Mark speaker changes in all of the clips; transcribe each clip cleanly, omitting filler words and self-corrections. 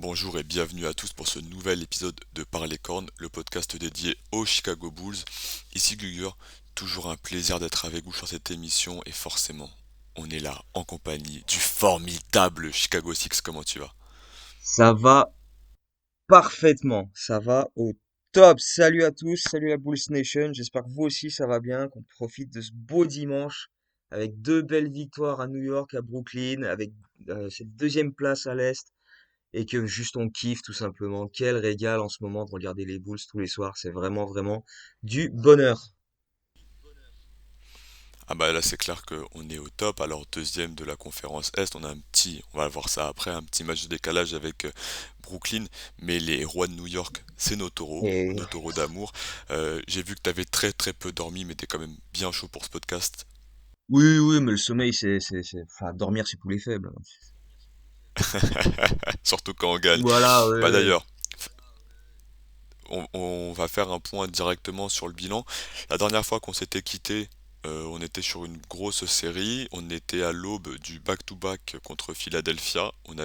Speaker 1: Bonjour et bienvenue à tous pour ce nouvel épisode de Par les cornes, le podcast dédié aux Chicago Bulls. Ici Gugur, toujours un plaisir d'être avec vous sur cette émission et forcément, on est là en compagnie du formidable Chicago Six. Comment tu vas?
Speaker 2: Ça va parfaitement, ça va au top. Salut à tous, salut la Bulls Nation. J'espère que vous aussi ça va bien, qu'on profite de ce beau dimanche avec deux belles victoires à New York, à Brooklyn, avec cette deuxième place à l'Est et que juste on kiffe tout simplement. Quel régal en ce moment de regarder les Bulls tous les soirs, c'est vraiment du bonheur.
Speaker 1: Ah bah là c'est clair qu'on est au top. Alors deuxième de la conférence Est, on va voir ça après, un petit match de décalage avec Brooklyn, mais les rois de New York, c'est
Speaker 2: Et
Speaker 1: nos taureaux d'amour. J'ai vu que t'avais très très peu dormi, mais t'es quand même bien chaud pour ce podcast.
Speaker 2: oui, oui, mais le sommeil, enfin, dormir, c'est pour les faibles.
Speaker 1: Surtout quand on gagne.
Speaker 2: Voilà,
Speaker 1: Bah
Speaker 2: ouais.
Speaker 1: d'ailleurs, on va faire un point directement sur le bilan. La dernière fois qu'on s'était quitté, on était sur une grosse série. On était à l'aube du back-to-back contre Philadelphia. On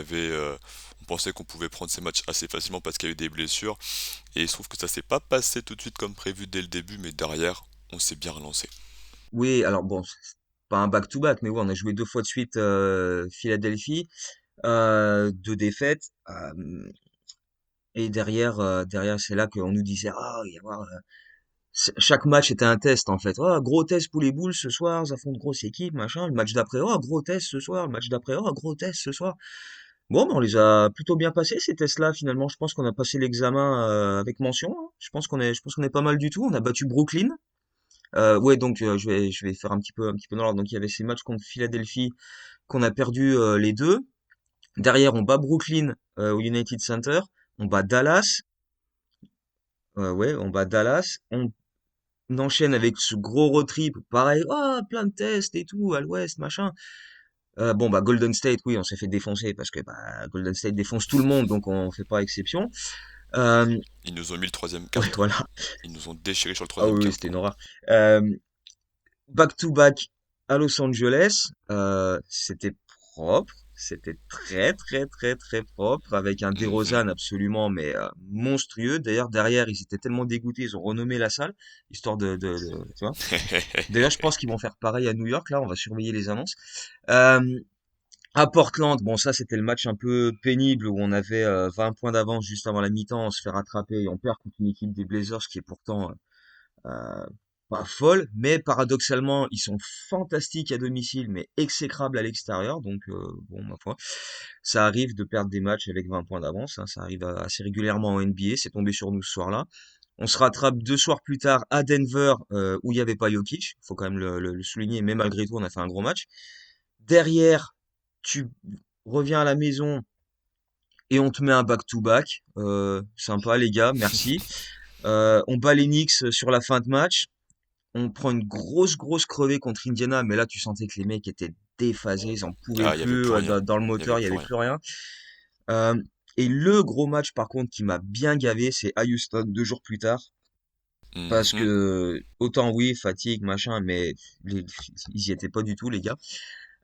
Speaker 1: pensait qu'on pouvait prendre ces matchs assez facilement parce qu'il y a eu des blessures. Et il se trouve que ça s'est pas passé tout de suite comme prévu dès le début, mais derrière, on s'est bien relancé.
Speaker 2: Oui, alors bon, c'est pas un back-to-back, mais ouais, on a joué deux fois de suite Philadelphie, deux défaites, et derrière, c'est là qu'on nous disait, ah, il va y avoir, chaque match était un test en fait. Oh, gros test pour les Bulls ce soir, ça font de grosses équipes, machin. Le match d'après, oh, gros test ce soir. Le match d'après, oh, gros test ce soir. Bon, ben, on les a plutôt bien passés ces tests-là finalement. Je pense qu'on a passé l'examen avec mention, hein. Je pense qu'on est pas mal du tout. On a battu Brooklyn. Ouais, donc je vais faire un petit peu dans l'ordre. Donc il y avait ces matchs contre Philadelphie qu'on a perdu les deux. Derrière, on bat Brooklyn au United Center. On bat Dallas. Ouais, on bat Dallas. On enchaîne avec ce gros road trip. Pareil, oh, plein de tests et tout, à l'ouest, machin. Bon, bah Golden State, oui, on s'est fait défoncer parce que bah, Golden State défonce tout le monde, donc on fait pas exception. Euh,
Speaker 1: Ils nous ont mis le troisième
Speaker 2: ouais,
Speaker 1: carton.
Speaker 2: voilà.
Speaker 1: Ils nous ont déchiré sur le
Speaker 2: Ah
Speaker 1: troisième
Speaker 2: oui, oui, c'était
Speaker 1: carton.
Speaker 2: une horreur. Euh, Back to back à Los Angeles, c'était propre, c'était très propre, avec un
Speaker 1: Mhm.
Speaker 2: DeRozan absolument mais monstrueux. D'ailleurs derrière ils étaient tellement dégoûtés, ils ont renommé la salle histoire tu vois. D'ailleurs je pense qu'ils vont faire pareil à New York là, on va surveiller les annonces. Euh, à Portland, bon ça c'était le match un peu pénible où on avait 20 points d'avance juste avant la mi-temps, on se fait rattraper et on perd contre une équipe des Blazers qui est pourtant euh, pas folle, mais paradoxalement, ils sont fantastiques à domicile, mais exécrables à l'extérieur. Donc, bon, ma foi, ça arrive de perdre des matchs avec 20 points d'avance, hein, ça arrive assez régulièrement en NBA. C'est tombé sur nous ce soir-là. On se rattrape deux soirs plus tard à Denver, où il n'y avait pas Jokic. Faut quand même le souligner, mais malgré tout, on a fait un gros match. Derrière, tu reviens à la maison et on te met un back-to-back. Sympa, les gars, merci. On bat les Knicks sur la fin de match. On prend une grosse crevée contre Indiana, mais là tu sentais que les mecs étaient déphasés, ils en pouvaient
Speaker 1: Ah, il y avait
Speaker 2: plus,
Speaker 1: plus rien.
Speaker 2: dans le
Speaker 1: Il y avait
Speaker 2: moteur, il y
Speaker 1: plus
Speaker 2: avait
Speaker 1: rien.
Speaker 2: plus rien. Euh, et le gros match par contre qui m'a bien gavé, c'est à Houston 2 jours plus tard, parce
Speaker 1: Mhm.
Speaker 2: que autant oui, fatigue, machin, mais les- ils y étaient pas du tout les gars.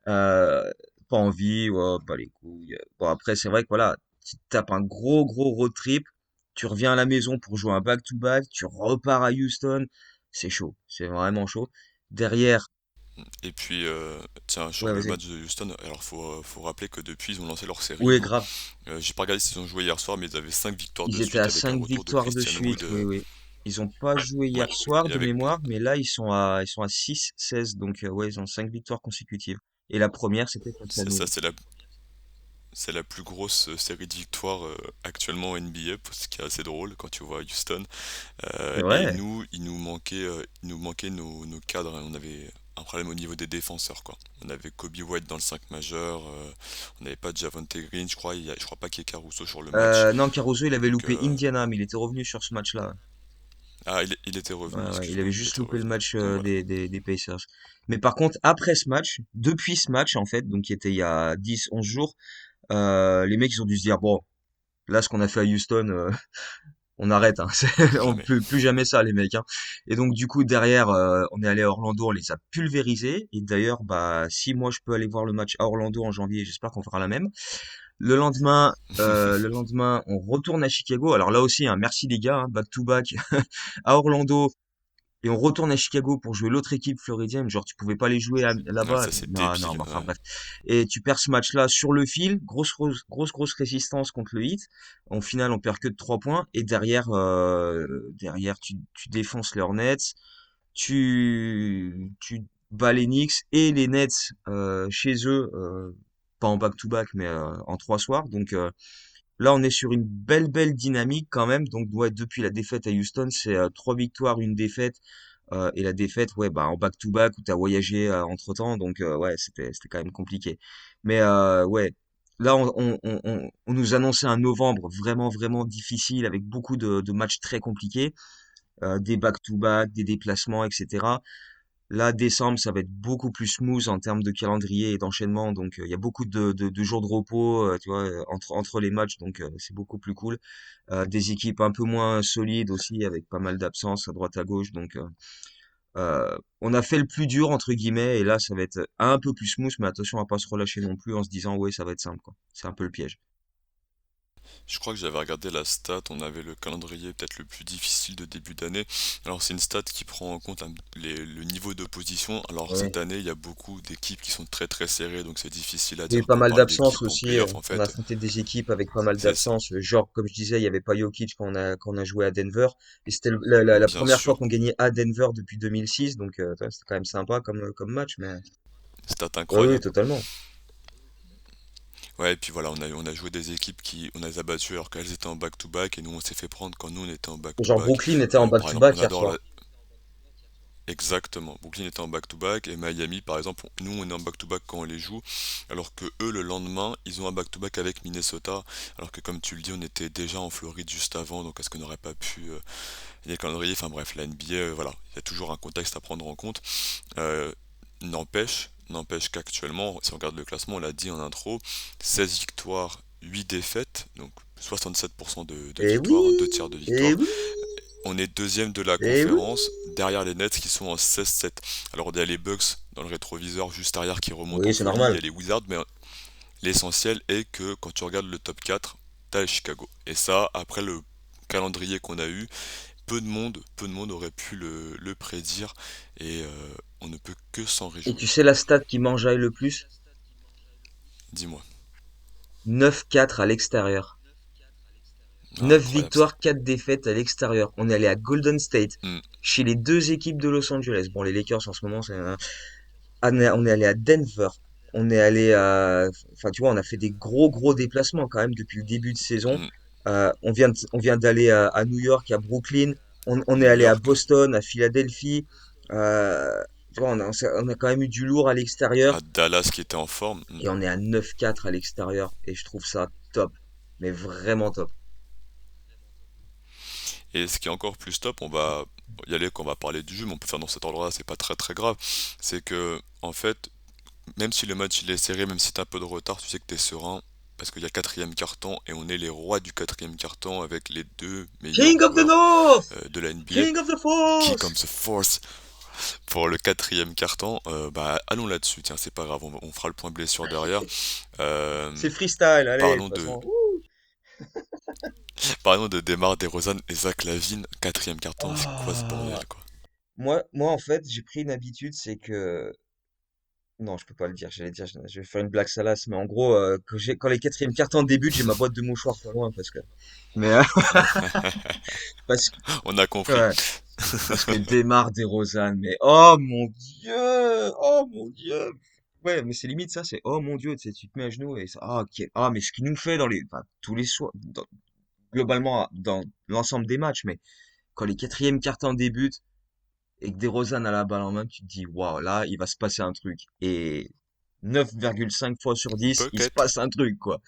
Speaker 2: Euh, Pas envie, ouais, pas les couilles. Bon après c'est vrai que voilà, tu tapes un gros road trip, tu reviens à la maison pour jouer un back-to-back, tu repars à Houston, c'est chaud, c'est vraiment chaud. Derrière,
Speaker 1: Et puis, tiens, sur
Speaker 2: ouais,
Speaker 1: le
Speaker 2: vas-y.
Speaker 1: match de Houston, alors faut rappeler que depuis ils ont lancé leur série,
Speaker 2: Oui,
Speaker 1: hein.
Speaker 2: grave.
Speaker 1: J'ai pas regardé s'ils ont joué hier soir, mais ils avaient 5 victoires de
Speaker 2: Ils étaient
Speaker 1: suite
Speaker 2: à
Speaker 1: avec un
Speaker 2: 5
Speaker 1: retour de
Speaker 2: victoires de
Speaker 1: Christian
Speaker 2: suite,
Speaker 1: Wood.
Speaker 2: oui, oui. Ils ont pas joué
Speaker 1: Ouais,
Speaker 2: hier soir
Speaker 1: et
Speaker 2: de
Speaker 1: avec
Speaker 2: mémoire, mais là ils sont à 6-16, donc ouais, ils ont 5 victoires consécutives. Et la première, c'était contre la
Speaker 1: c'est
Speaker 2: New
Speaker 1: ça,
Speaker 2: York.
Speaker 1: c'est la plus grosse série de victoires actuellement en NBA, ce qui est assez drôle quand tu vois Houston.
Speaker 2: C'est
Speaker 1: Et
Speaker 2: vrai.
Speaker 1: nous, il nous manquait nos cadres, hein. On avait un problème au niveau des défenseurs, quoi. On avait Kobe White dans le 5 majeur, on n'avait pas Javonte Green, je crois pas qu'il y ait Caruso sur le match.
Speaker 2: Non, Caruso, il avait
Speaker 1: Donc,
Speaker 2: loupé Indiana, mais il était revenu sur ce match-là.
Speaker 1: ah, il était
Speaker 2: Ouais,
Speaker 1: revenu,
Speaker 2: ouais, il avait
Speaker 1: excuse-moi, il
Speaker 2: juste
Speaker 1: était
Speaker 2: loupé le
Speaker 1: revenu.
Speaker 2: match
Speaker 1: Donc voilà.
Speaker 2: des Pacers. Mais par contre, après ce match, depuis ce match, en fait, donc qui était il y a 10-11 jours, les mecs, ils ont dû se dire, bon, là, ce qu'on a fait à Houston, on arrête, hein.
Speaker 1: Plus
Speaker 2: On
Speaker 1: jamais.
Speaker 2: peut plus jamais ça, les mecs, hein. Et donc, du coup, derrière, on est allé à Orlando, on les a pulvérisés. Et d'ailleurs, bah, si moi, je peux aller voir le match à Orlando en janvier, j'espère qu'on fera la même. Le lendemain, on retourne à Chicago. Alors là aussi, hein, merci les gars, hein, back to back à Orlando. Et on retourne à Chicago pour jouer l'autre équipe floridienne. Genre, tu pouvais pas les jouer
Speaker 1: Ouais,
Speaker 2: là-bas.
Speaker 1: ça c'est
Speaker 2: Non, non,
Speaker 1: débile.
Speaker 2: mais enfin
Speaker 1: Ouais.
Speaker 2: bref. Et tu perds ce match-là sur le fil. Grosse résistance contre le Heat. En finale, on perd que de 3 points. Et derrière, tu défonces les Hornets. Tu bats les Knicks et les Nets chez eux. Pas en back-to-back, mais en 3 soirs. Donc, là, on est sur une belle dynamique quand même. Donc, ouais, depuis la défaite à Houston, c'est 3 victoires, une défaite. Et la défaite, ouais, bah, en back-to-back où t'as voyagé entre-temps. Donc, ouais, c'était quand même compliqué. Mais, ouais, là, on nous annonçait un novembre vraiment difficile avec beaucoup de matchs très compliqués, des back-to-back, des déplacements, etc. Là, décembre, ça va être beaucoup plus smooth en termes de calendrier et d'enchaînement. Donc, il y a beaucoup de jours de repos, tu vois, entre les matchs. Donc, c'est beaucoup plus cool. Des équipes un peu moins solides aussi, avec pas mal d'absences à droite à gauche. Donc, on a fait le plus dur, entre guillemets. Et là, ça va être un peu plus smooth. Mais attention à pas se relâcher non plus en se disant, ouais, ça va être simple, quoi. C'est un peu le piège.
Speaker 1: Je crois que j'avais regardé la stat, on avait le calendrier peut-être le plus difficile de début d'année. Alors c'est une stat qui prend en compte le niveau d'opposition. Alors
Speaker 2: Ouais.
Speaker 1: cette année, il y a beaucoup d'équipes qui sont très serrées, donc c'est difficile à
Speaker 2: Il y a eu
Speaker 1: dire
Speaker 2: pas
Speaker 1: qu'on
Speaker 2: mal
Speaker 1: parle
Speaker 2: d'absences
Speaker 1: d'équipes en
Speaker 2: aussi.
Speaker 1: playoff en
Speaker 2: On a
Speaker 1: fait.
Speaker 2: affronté des équipes avec pas mal
Speaker 1: C'est ça,
Speaker 2: d'absences. Genre, comme je disais, il y avait pas Jokic quand on a joué à Denver. Et c'était la
Speaker 1: bien
Speaker 2: première fois
Speaker 1: sûr.
Speaker 2: qu'on gagnait à Denver depuis 2006. Donc, ouais, c'était quand même sympa comme match. Mais
Speaker 1: Stat
Speaker 2: oui, oui,
Speaker 1: incroyable.
Speaker 2: totalement.
Speaker 1: Ouais, et puis voilà, on a joué des équipes on a les a battues alors qu'elles étaient en back-to-back, et nous on s'est fait prendre quand nous on était en
Speaker 2: Genre,
Speaker 1: back-to-back.
Speaker 2: Brooklyn était en
Speaker 1: Par exemple,
Speaker 2: back-to-back
Speaker 1: on
Speaker 2: hier
Speaker 1: adore
Speaker 2: soir.
Speaker 1: la, exactement. Brooklyn était en back-to-back et Miami, par exemple, nous on est en back-to-back quand on les joue, alors que eux le lendemain ils ont un back-to-back avec Minnesota, alors que comme tu le dis, on était déjà en Floride juste avant, donc est-ce qu'on n'aurait pas pu les calendriers, enfin bref, la NBA, voilà, il y a toujours un contexte à prendre en compte. Euh, n'empêche qu'actuellement, si on regarde le classement, on l'a dit en intro, 16 victoires, 8 défaites, donc 67% de
Speaker 2: Et
Speaker 1: victoires, hein,
Speaker 2: oui,
Speaker 1: 2 tiers de
Speaker 2: et
Speaker 1: victoires.
Speaker 2: oui,
Speaker 1: On est deuxième de la
Speaker 2: et oui.
Speaker 1: conférence, derrière les Nets qui sont en 16-7. Alors il y a les Bucks dans le rétroviseur juste arrière qui remontent
Speaker 2: Oui,
Speaker 1: en
Speaker 2: c'est
Speaker 1: folie, il y
Speaker 2: normal.
Speaker 1: a les Wizards, mais l'essentiel est que quand tu regardes le top 4, t'as les Chicago. Et ça, après le calendrier qu'on a eu, peu de monde aurait pu le prédire, et on ne peut que s'en
Speaker 2: Et tu
Speaker 1: réjouir.
Speaker 2: sais la stat qui m'enjaille le plus?
Speaker 1: Dis-moi.
Speaker 2: 9-4 à l'extérieur.
Speaker 1: Ah,
Speaker 2: 9
Speaker 1: incroyable ça.
Speaker 2: victoires, 4 défaites à l'extérieur. On est allé à Golden State,
Speaker 1: Hmm,
Speaker 2: chez les deux équipes de Los Angeles. Bon, les Lakers en ce moment, on est allé à Denver. On est allé à, enfin, tu vois, on a fait des gros déplacements quand même depuis le début de saison.
Speaker 1: hmm.
Speaker 2: On vient d'aller à New York, à Brooklyn. On est
Speaker 1: New
Speaker 2: allé à
Speaker 1: York,
Speaker 2: Boston, à Philadelphie. Tu vois, on a quand même eu du lourd à
Speaker 1: à
Speaker 2: l'extérieur.
Speaker 1: Dallas qui était en forme. Hmm.
Speaker 2: Et on est à 9-4 à l'extérieur. Et je trouve ça top. Mais vraiment top.
Speaker 1: Et ce qui est encore plus top, on va y aller quand on va parler du jeu, mais on peut faire dans cet ordre-là, c'est pas très grave. C'est que, en fait, même si le match il est serré, même si t'as un peu de retard, tu sais que t'es serein, parce qu'il y a quatrième carton, et on est les rois du quatrième carton avec les deux meilleurs
Speaker 2: King of the
Speaker 1: joueurs
Speaker 2: North!
Speaker 1: de la NBA.
Speaker 2: King of the
Speaker 1: Qui
Speaker 2: Force!
Speaker 1: comme the force pour le quatrième carton, bah allons là-dessus, tiens, c'est pas grave, on fera le point blessure derrière. Euh,
Speaker 2: C'est freestyle, allez, de toute
Speaker 1: parlons de
Speaker 2: façon. Ouh.
Speaker 1: parlons de Demar DeRozan et Zach LaVine, quatrième carton, c'est quoi ce
Speaker 2: Ah.
Speaker 1: bordel quoi?
Speaker 2: Moi, en fait, j'ai pris une habitude, c'est que... Non, je peux pas le dire, j'allais dire, je vais faire une blague salace, mais en gros, quand les quatrièmes cartons débutent, j'ai ma boîte de mouchoirs pas loin, parce que... Mais, parce que,
Speaker 1: On a compris.
Speaker 2: ouais, parce que démarre des Rosanne, mais oh mon Dieu! Oh mon Dieu! Ouais, mais c'est limite ça, c'est oh mon Dieu, tu sais, tu te mets à genoux et ça, ah, ok, ah, mais ce qu'il nous fait enfin, tous les soirs, globalement, dans l'ensemble des matchs, mais quand les quatrièmes cartons débutent, et que DeRozan a la balle en main, tu te dis, waouh, là, il va se passer un truc. Et 9,5 fois sur 10, il se
Speaker 1: Bucket,
Speaker 2: passe un truc, quoi.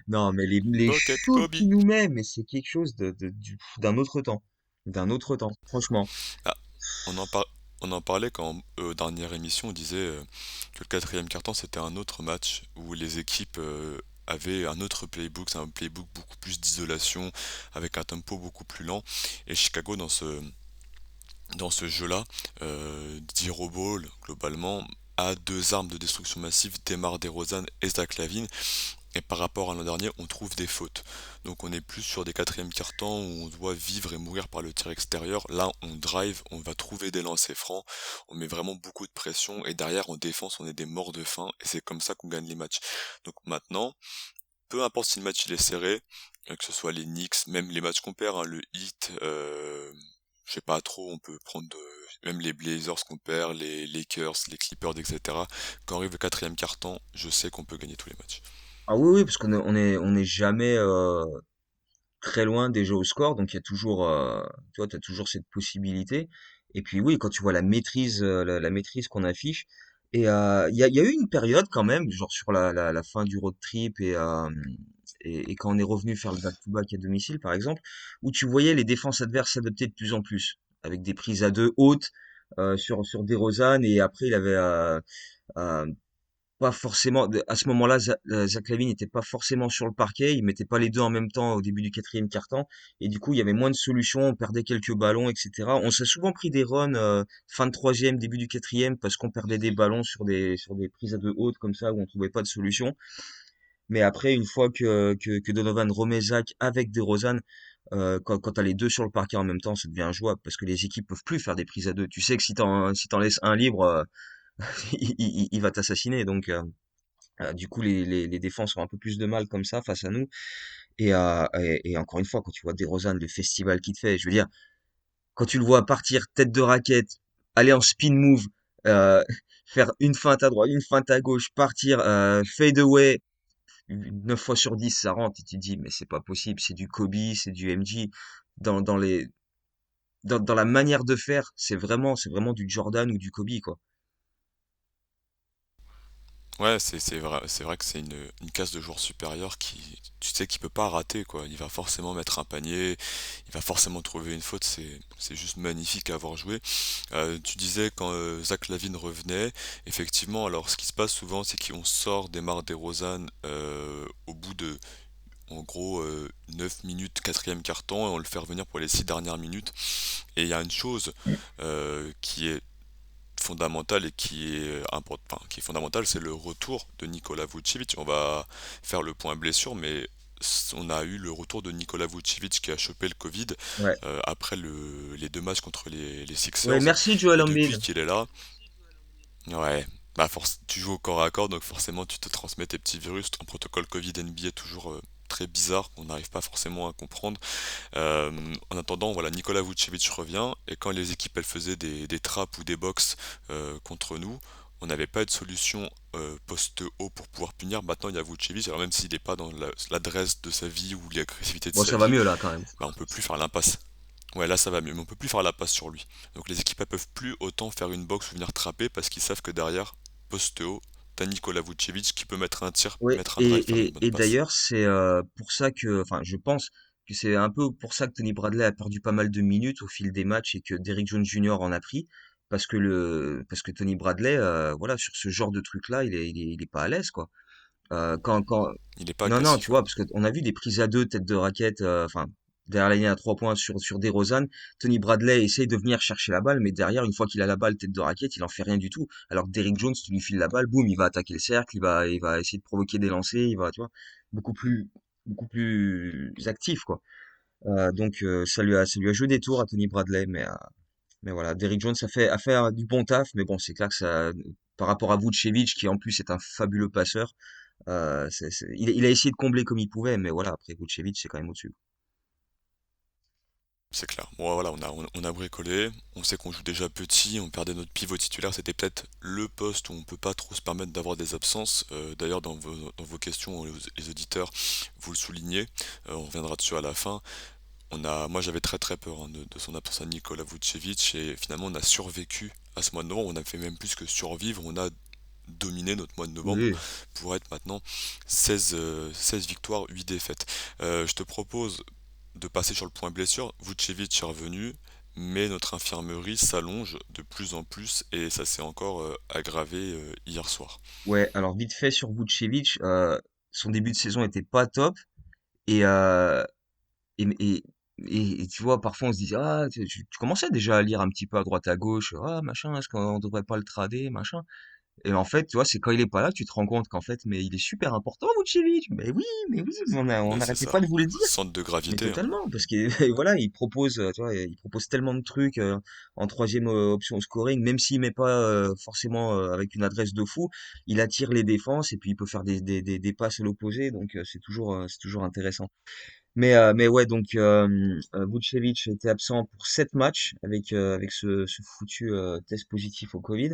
Speaker 2: Non, mais les
Speaker 1: bucket,
Speaker 2: shoots
Speaker 1: Kobe.
Speaker 2: qu'il nous met, mais c'est quelque chose d'un autre temps. D'un autre temps, franchement.
Speaker 1: Ah, on en par- on en parlait quand, dernière émission, on disait que le quatrième carton c'était un autre match où les équipes avaient un autre playbook, c'est un playbook beaucoup plus d'isolation, avec un tempo beaucoup plus lent. Et Chicago dans ce jeu-là, d'Hero Ball, globalement, a deux armes de destruction massive, Demar DeRozan et Zach LaVine. Et par rapport à l'an dernier, on trouve des fautes. Donc on est plus sur des quatrièmes cartons où on doit vivre et mourir par le tir extérieur. Là, on drive, on va trouver des lancers francs, on met vraiment beaucoup de pression et derrière en défense, on est des morts de faim et c'est comme ça qu'on gagne les matchs. Donc maintenant, peu importe si le match il est serré, que ce soit les Knicks, même les matchs qu'on perd, hein, le Heat, je sais pas trop, on peut prendre même les Blazers qu'on perd, les Lakers, les Clippers, etc. Quand arrive le quatrième quart-temps, je sais qu'on peut gagner tous les matchs.
Speaker 2: Ah oui, oui, parce qu'on est jamais très loin des jeux au score, donc il y a toujours, tu vois, t'as toujours cette possibilité. Et puis oui, quand tu vois la maîtrise, la maîtrise qu'on affiche, et il y a eu une période quand même, genre sur la fin du road trip et quand on est revenu faire le back-to-back à domicile, par exemple, où tu voyais les défenses adverses s'adapter de plus en plus, avec des prises à deux hautes sur DeRozan, et après il avait euh, pas forcément, à ce moment-là, Zach LaVine n'était pas forcément sur le parquet, il mettait pas les deux en même temps au début du quatrième quart-temps, et du coup, il y avait moins de solutions, on perdait quelques ballons, etc. On s'est souvent pris des runs fin de troisième, début du quatrième, parce qu'on perdait des ballons sur des prises à deux hautes comme ça, où on trouvait pas de solution. Mais après, une fois que Donovan remet Zach avec DeRozan, quand t'as les deux sur le parquet en même temps, ça devient injouable, parce que les équipes peuvent plus faire des prises à deux. Tu sais que si t'en laisses un libre, il va t'assassiner, donc... du coup, les défenses ont un peu plus de mal comme ça face à nous. Et encore une fois, quand tu vois DeRozan, le festival qu'il te fait, je veux dire, quand tu le vois partir tête de raquette, aller en spin move, euh, faire une feinte à droite, une feinte à gauche, partir, fade away, 9 fois sur 10, ça rentre, et tu te dis, mais c'est pas possible, c'est du Kobe, c'est du MJ. Dans les, dans la manière de faire, c'est vraiment du Jordan ou du Kobe, quoi.
Speaker 1: Ouais, c'est vrai que c'est une casse de joueur supérieur qui, tu sais, qu'il peut pas rater, quoi. Il va forcément mettre un panier, il va forcément trouver une faute, c'est juste magnifique à avoir joué. Tu disais quand Zach LaVine revenait, effectivement, alors ce qui se passe souvent, c'est qu'on sort DeMar DeRozan au bout de, en gros, 9 minutes, quatrième quart-temps, et on le fait revenir pour les 6 dernières minutes. Et il y a une chose qui est fondamentale et qui est qui est fondamentale, c'est le retour de Nikola Vucevic. On va faire le point blessure, mais on a eu le retour de Nikola Vucevic qui a chopé le Covid
Speaker 2: Ouais.
Speaker 1: après les deux matchs contre les
Speaker 2: Ouais,
Speaker 1: Sixers.
Speaker 2: merci Joel
Speaker 1: Et
Speaker 2: Embiid.
Speaker 1: depuis qu'il est là, ouais, bah force, tu joues au corps à corps, donc forcément tu te transmets tes petits virus. Ton protocole Covid NBA est toujours très bizarre, on n'arrive pas forcément à comprendre. En attendant, voilà, Nikola Vucevic revient, et quand les équipes elles faisaient des traps ou des box contre nous, on n'avait pas de solution poste haut pour pouvoir punir. Maintenant, il y a Vucevic, alors même s'il n'est pas dans l'adresse de sa vie ou l'agressivité de
Speaker 2: Bon,
Speaker 1: sa
Speaker 2: ça va
Speaker 1: vie,
Speaker 2: mieux là quand même.
Speaker 1: bah, on peut plus faire l'impasse. Ouais, là ça va mieux, mais on peut plus faire la passe sur lui. Donc les équipes elles peuvent plus autant faire une box ou venir trapper parce qu'ils savent que derrière, poste haut, t'as Nikola Vucevic qui peut mettre un tir,
Speaker 2: Oui,
Speaker 1: mettre un drive,
Speaker 2: et,
Speaker 1: faire une
Speaker 2: et,
Speaker 1: bonne
Speaker 2: et
Speaker 1: passe.
Speaker 2: d'ailleurs, c'est pour ça que, enfin, je pense que c'est un peu pour ça que Tony Bradley a perdu pas mal de minutes au fil des matchs et que Derrick Jones Jr. en a pris, parce que Tony Bradley, voilà, sur ce genre de truc-là, il est pas à l'aise, quoi. Quand,
Speaker 1: Il est pas
Speaker 2: non, non, tu
Speaker 1: agressif, ouais.
Speaker 2: vois, parce qu'on a vu des prises à deux, tête de raquette, enfin, derrière la ligne à 3 points sur DeRozan. Tony Bradley essaye de venir chercher la balle, mais derrière, une fois qu'il a la balle, tête de raquette, il en fait rien du tout. Alors que Derrick Jones, tu lui files la balle, boum, il va attaquer le cercle, il va essayer de provoquer des lancers, il va, tu vois, beaucoup plus, beaucoup plus actif, quoi. Donc, ça lui a joué des tours à Tony Bradley, mais voilà, Derrick Jones a fait du bon taf, mais bon, c'est clair que ça, par rapport à Vucevic, qui en plus est un fabuleux passeur, il a essayé de combler comme il pouvait, mais voilà, après Vucevic, c'est quand même au-dessus.
Speaker 1: C'est clair. Bon, voilà, on a bricolé. On sait qu'on joue déjà petit. On perdait notre pivot titulaire. C'était peut-être le poste où on peut pas trop se permettre d'avoir des absences. D'ailleurs, dans vos questions, les auditeurs, vous le soulignez. On reviendra dessus à la fin. Moi, j'avais très très peur hein, de son absence à Nikola Vucevic. Et finalement, on a survécu à ce mois de novembre. On a fait même plus que survivre. On a dominé notre mois de novembre
Speaker 2: Oui.
Speaker 1: pour être maintenant 16 victoires, 8 défaites. Je te propose de passer sur le point blessure. Vucevic est revenu, mais notre infirmerie s'allonge de plus en plus et ça s'est encore aggravé hier soir.
Speaker 2: Ouais, alors vite fait sur Vucevic, son début de saison était pas top et euh, et, et, et tu vois, parfois on se disait ah tu commençais déjà à lire un petit peu à droite à gauche, ah machin, est-ce qu'on devrait pas le trader, machin. Et en fait, tu vois, c'est quand il est pas là que tu te rends compte qu'en fait, mais il est super important, Vucevic. Mais oui, on
Speaker 1: Ben, c'est
Speaker 2: n'arrêtait
Speaker 1: ça.
Speaker 2: pas de vous le dire.
Speaker 1: Centre de
Speaker 2: Mais
Speaker 1: gravité, hein.
Speaker 2: totalement, parce que voilà, il propose, tu vois, il propose tellement de trucs en troisième option au scoring, même s'il met pas forcément avec une adresse de fou, il attire les défenses et puis il peut faire des passes à l'opposé, donc c'est toujours intéressant. Mais ouais, donc Vucevic était absent pour 7 matchs avec ce foutu test positif au Covid.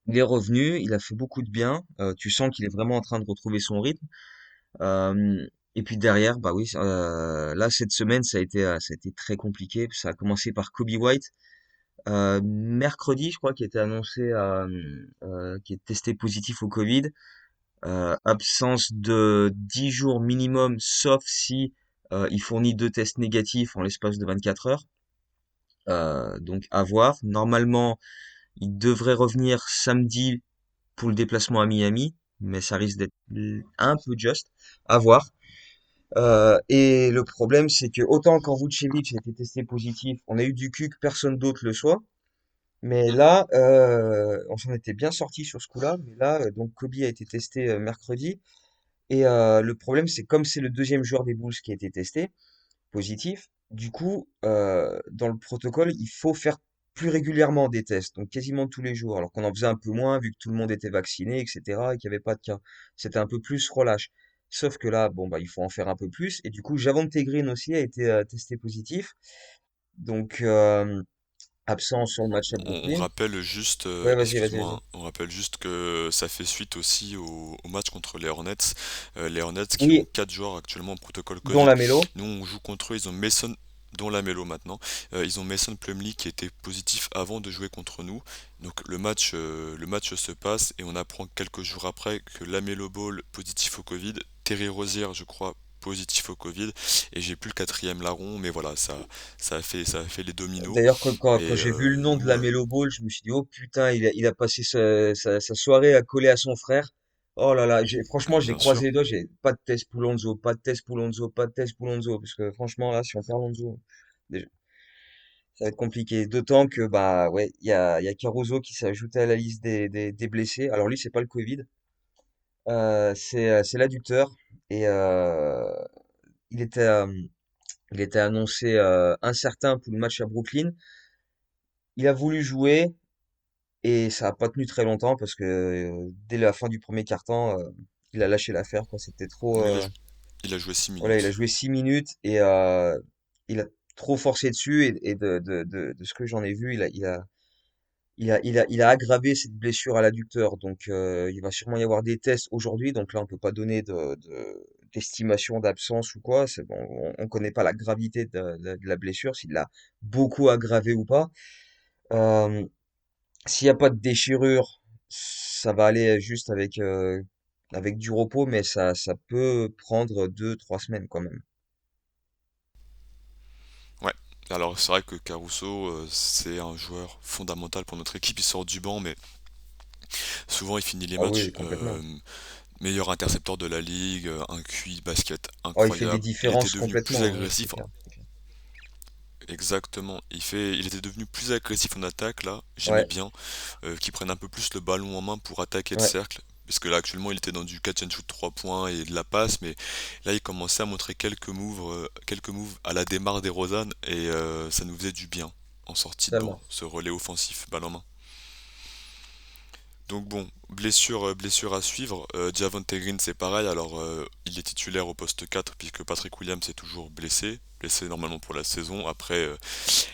Speaker 2: Il est revenu, il a fait beaucoup de bien. Tu sens qu'il est vraiment en train de retrouver son rythme. Et puis derrière, bah oui, là cette semaine ça a été très compliqué. Ça a commencé par Kobe White. Mercredi, je crois, qui était annoncé, qui est testé positif au Covid. Absence de 10 jours minimum, sauf si il fournit 2 tests négatifs en l'espace de 24 heures. Donc à voir. Normalement, il devrait revenir samedi pour le déplacement à Miami, mais ça risque d'être un peu juste. À voir. Et le problème, c'est que autant quand Vucevic a été testé positif, on a eu du cul que personne d'autre le soit. Mais là, on s'en était bien sorti sur ce coup-là. Mais là, donc Kobe a été testé mercredi. Et le problème, c'est comme c'est le deuxième joueur des Bulls qui a été testé positif, du coup, dans le protocole, il faut faire plus régulièrement des tests, donc quasiment tous les jours, alors qu'on en faisait un peu moins vu que tout le monde était vacciné, etc., et qu'il n'y avait pas de cas. C'était un peu plus relâche. Sauf que là, bon, bah, il faut en faire un peu plus. Et du coup, Javonte Green aussi a été testé positif. Donc, absent sur le match à
Speaker 1: On
Speaker 2: Brooklyn.
Speaker 1: rappelle juste,
Speaker 2: Ouais,
Speaker 1: excuse-moi,
Speaker 2: vas-y.
Speaker 1: hein, on rappelle juste que ça fait suite aussi au match contre les Hornets. Les Hornets qui ont
Speaker 2: Oui,
Speaker 1: 4 joueurs actuellement en protocole
Speaker 2: dont
Speaker 1: Covid.
Speaker 2: la mélo.
Speaker 1: Nous, on joue contre eux, ils ont Mason, dont la Melo maintenant. Ils ont Mason Plumlee qui était positif avant de jouer contre nous. Donc le match se passe et on apprend quelques jours après que Lamelo Ball positif au Covid, Terry Rozier, je crois, positif au Covid, et j'ai plus le quatrième larron, mais voilà, ça a fait les dominos.
Speaker 2: D'ailleurs, quand
Speaker 1: Et
Speaker 2: j'ai vu le nom de
Speaker 1: nous,
Speaker 2: la Melo Ball, je me suis dit, oh putain, il a passé sa soirée à coller à son frère. Oh là là, franchement, j'ai
Speaker 1: bien
Speaker 2: croisé
Speaker 1: sûr.
Speaker 2: les doigts, j'ai pas de test pour Lonzo, pas de test pour Lonzo, pas de test pour Lonzo, parce que franchement, là, si on perd Lonzo, déjà, ça va être compliqué. D'autant que, bah, ouais, il y a Caruso qui s'est ajouté à la liste des blessés. Alors lui, c'est pas le Covid, c'est l'adducteur, et il était, euh, il était annoncé incertain pour le match à Brooklyn. Il a voulu jouer, et ça a pas tenu très longtemps parce que dès la fin du premier quart-temps, il a lâché l'affaire, quoi. C'était trop.
Speaker 1: Oui, il a joué 6
Speaker 2: Voilà, il a
Speaker 1: minutes.
Speaker 2: joué 6 minutes et il a trop forcé dessus et de ce que j'en ai vu, il a aggravé cette blessure à l'adducteur. Donc il va sûrement y avoir des tests aujourd'hui. Donc là, on peut pas donner d'estimation d'absence ou quoi. C'est bon, on connaît pas la gravité de la blessure, s'il l'a beaucoup aggravé ou pas. Euh, S'il n'y a pas de déchirure, ça va aller juste avec du repos, mais ça peut prendre 2, 3 semaines quand même.
Speaker 1: Ouais. Alors c'est vrai que Caruso, c'est un joueur fondamental pour notre équipe. Il sort du banc, mais souvent il finit les
Speaker 2: Ah oui,
Speaker 1: matchs.
Speaker 2: complètement.
Speaker 1: Meilleur intercepteur de la ligue, un QI basket
Speaker 2: Oh, il fait des
Speaker 1: incroyable. Il était
Speaker 2: différences
Speaker 1: devenu plus
Speaker 2: complètement, ouais, c'est
Speaker 1: agressif.
Speaker 2: clair, c'est clair.
Speaker 1: Exactement. Il était devenu plus agressif en attaque là. J'aimais
Speaker 2: Ouais,
Speaker 1: bien qu'il prenne un peu plus le ballon en main pour attaquer le
Speaker 2: ouais,
Speaker 1: cercle. Parce que là actuellement il était dans du catch and shoot 3 points et de la passe, mais là il commençait à montrer quelques moves à la démarre des Rosanne et ça nous faisait du bien en sortie de banc,
Speaker 2: totalement.
Speaker 1: ce relais offensif, balle en main. Donc bon, blessure à suivre. Javonte Green c'est pareil, alors il est titulaire au poste 4 puisque Patrick Williams est toujours blessé normalement pour la saison. Après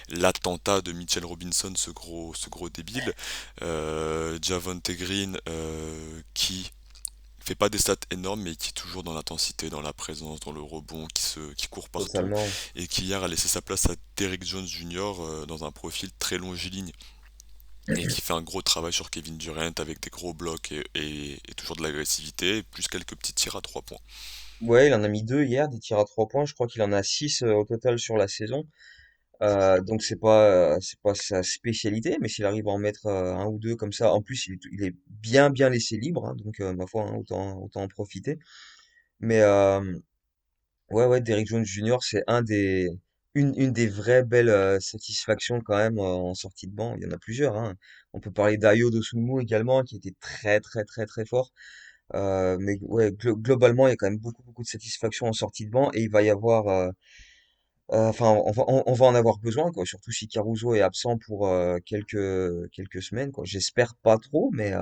Speaker 1: l'attentat de Mitchell Robinson, ce gros débile. Javonte Green qui fait pas des stats énormes mais qui est toujours dans l'intensité, dans la présence, dans le rebond, qui court partout
Speaker 2: Totalement.
Speaker 1: et qui hier a laissé sa place à Derrick Jones Jr. Dans un profil très longiligne et qui fait un gros travail sur Kevin Durant avec des gros blocs et toujours de l'agressivité, plus quelques petits tirs à 3 points.
Speaker 2: Ouais, il en a mis 2 hier, des tirs à 3 points. Je crois qu'il en a 6 au total sur la saison. Donc c'est pas sa spécialité, mais s'il arrive à en mettre un ou deux comme ça, en plus il est bien laissé libre, hein, donc ma foi, hein, autant en profiter. Mais ouais, Derrick Jones Jr., c'est un des une des vraies belles satisfactions quand même en sortie de banc. Il y en a plusieurs, hein. On peut parler d'Ayo Dosunmu également, qui était très très très très fort. Mais ouais, globalement, il y a quand même beaucoup beaucoup de satisfaction en sortie de banc et il va y avoir, enfin, on va en avoir besoin, quoi. Surtout si Caruso est absent pour quelques semaines, quoi. J'espère pas trop, mais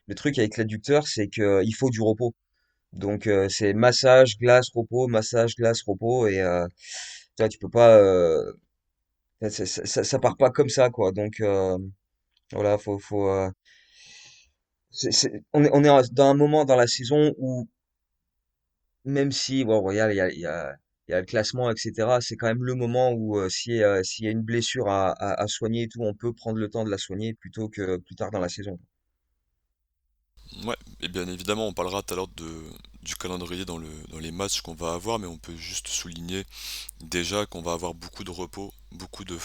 Speaker 2: le truc avec l'adducteur, c'est que il faut du repos. Donc c'est massage, glace, repos, massage, glace, repos et tu vois, tu peux pas, ça part pas comme ça, quoi. Donc voilà, on est dans un moment dans la saison où même si, bon, regarde, il y a le classement, etc. C'est quand même le moment où s'il y a une blessure à soigner et tout, on peut prendre le temps de la soigner plutôt que plus tard dans la saison.
Speaker 1: Ouais, et bien évidemment, on parlera tout à l'heure du calendrier dans les matchs qu'on va avoir, mais on peut juste souligner déjà qu'on va avoir beaucoup de repos, beaucoup de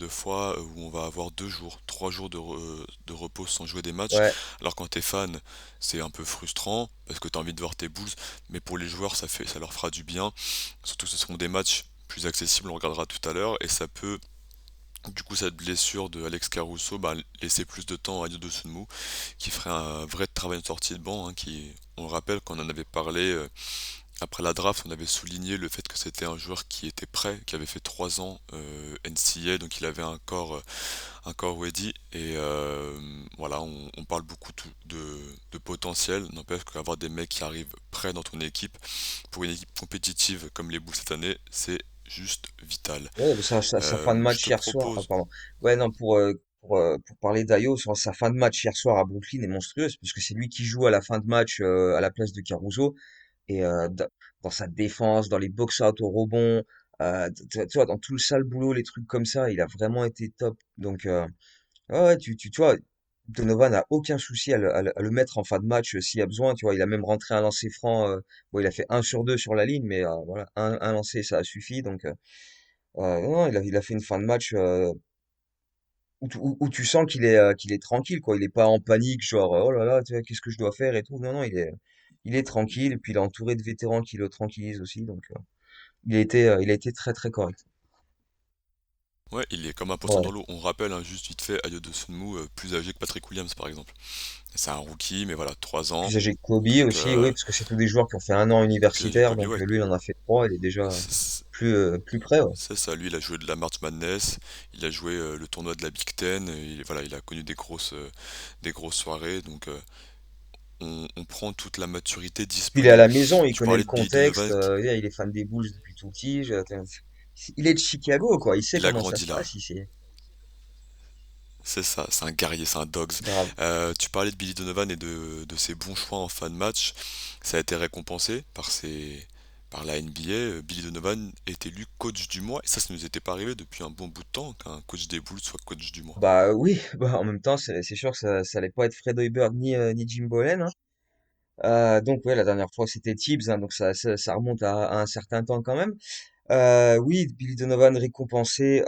Speaker 1: fois où on va avoir 2 jours, 3 jours de repos sans jouer des matchs.
Speaker 2: Ouais,
Speaker 1: Alors quand t'es fan, c'est un peu frustrant parce que t'as envie de voir tes Bulls, mais pour les joueurs, ça leur fera du bien. Surtout ce seront des matchs plus accessibles, on regardera tout à l'heure, et ça peut, du coup, cette blessure de Alex Caruso, bah, laisser plus de temps à Yodo Sunmu, qui ferait un vrai travail de sortie de banc, hein, on le rappelle, quand on en avait parlé après la draft, on avait souligné le fait que c'était un joueur qui était prêt, qui avait fait 3 ans NCAA, donc il avait un corps ready. Et voilà, on parle beaucoup de potentiel. N'empêche qu'avoir des mecs qui arrivent prêts dans ton équipe, pour une équipe compétitive comme les Bulls cette année, c'est juste vital.
Speaker 2: ouais, mais sa fin de
Speaker 1: Je
Speaker 2: match
Speaker 1: te
Speaker 2: hier soir, ah,
Speaker 1: propose,
Speaker 2: pardon. Ouais, non, pour parler d'Ayo, sa fin de match hier soir à Brooklyn est monstrueuse, parce que c'est lui qui joue à la fin de match à la place de Caruso. Et dans sa défense, dans les box-out au rebond, tu vois, dans tout le sale boulot, les trucs comme ça, il a vraiment été top. Donc, ouais, ouais, tu vois, Donovan n'a aucun souci à le mettre en fin de match s'il y a besoin. Tu vois, il a même rentré un lancer franc. Bon, il a fait 1 sur 2 sur la ligne, mais voilà, un lancer, ça a suffi. Donc, non, il a fait une fin de match où tu sens qu'il est tranquille, quoi. Il est pas en panique, genre, oh là là, tu vois, qu'est-ce que je dois faire et tout. Non, non, il est tranquille. Et puis, il est entouré de vétérans qui le tranquillisent aussi. Donc, il a été très, très correct.
Speaker 1: ouais, il est comme un poisson dans
Speaker 2: Ouais.
Speaker 1: l'eau. On rappelle, hein, juste vite fait, Ayo Dosunmu, plus âgé que Patrick Williams par exemple. C'est un rookie, mais voilà, 3 ans.
Speaker 2: Plus âgé que Kobe
Speaker 1: Donc,
Speaker 2: aussi, oui, parce que c'est tous des joueurs qui ont fait un an
Speaker 1: plus âgé que
Speaker 2: universitaire.
Speaker 1: Kobe,
Speaker 2: Donc,
Speaker 1: ouais.
Speaker 2: lui, il en a fait 3. Il est déjà
Speaker 1: C'est
Speaker 2: plus près, ouais.
Speaker 1: c'est ça, lui, il a joué de la March Madness, il a joué le tournoi de la Big Ten, et voilà, il a connu des grosses soirées, donc on prend toute la maturité
Speaker 2: Puis il est à
Speaker 1: disponible.
Speaker 2: la maison, il
Speaker 1: Tu
Speaker 2: connaît le
Speaker 1: parlais de Billy
Speaker 2: contexte.
Speaker 1: Donovan,
Speaker 2: Il est fan des Bulls depuis tout petit. Il est de Chicago, quoi. Il sait
Speaker 1: il a
Speaker 2: comment ça
Speaker 1: grandi
Speaker 2: se
Speaker 1: là.
Speaker 2: passe ici.
Speaker 1: C'est ça, c'est un guerrier, c'est un dogs.
Speaker 2: Grave.
Speaker 1: Tu parlais de Billy Donovan et de ses bons choix en fin de match. Ça a été récompensé par la NBA. Billy Donovan est élu coach du mois. Et ça nous était pas arrivé depuis un bon bout de temps qu'un coach des Bulls soit coach du mois.
Speaker 2: Bah oui, bah, en même temps, c'est sûr que ça allait pas être Fred Hoiberg ni Jim Boylen, hein. Donc ouais, la dernière fois c'était Tibbs, hein, donc ça remonte à un certain temps quand même. Oui, Billy Donovan récompensé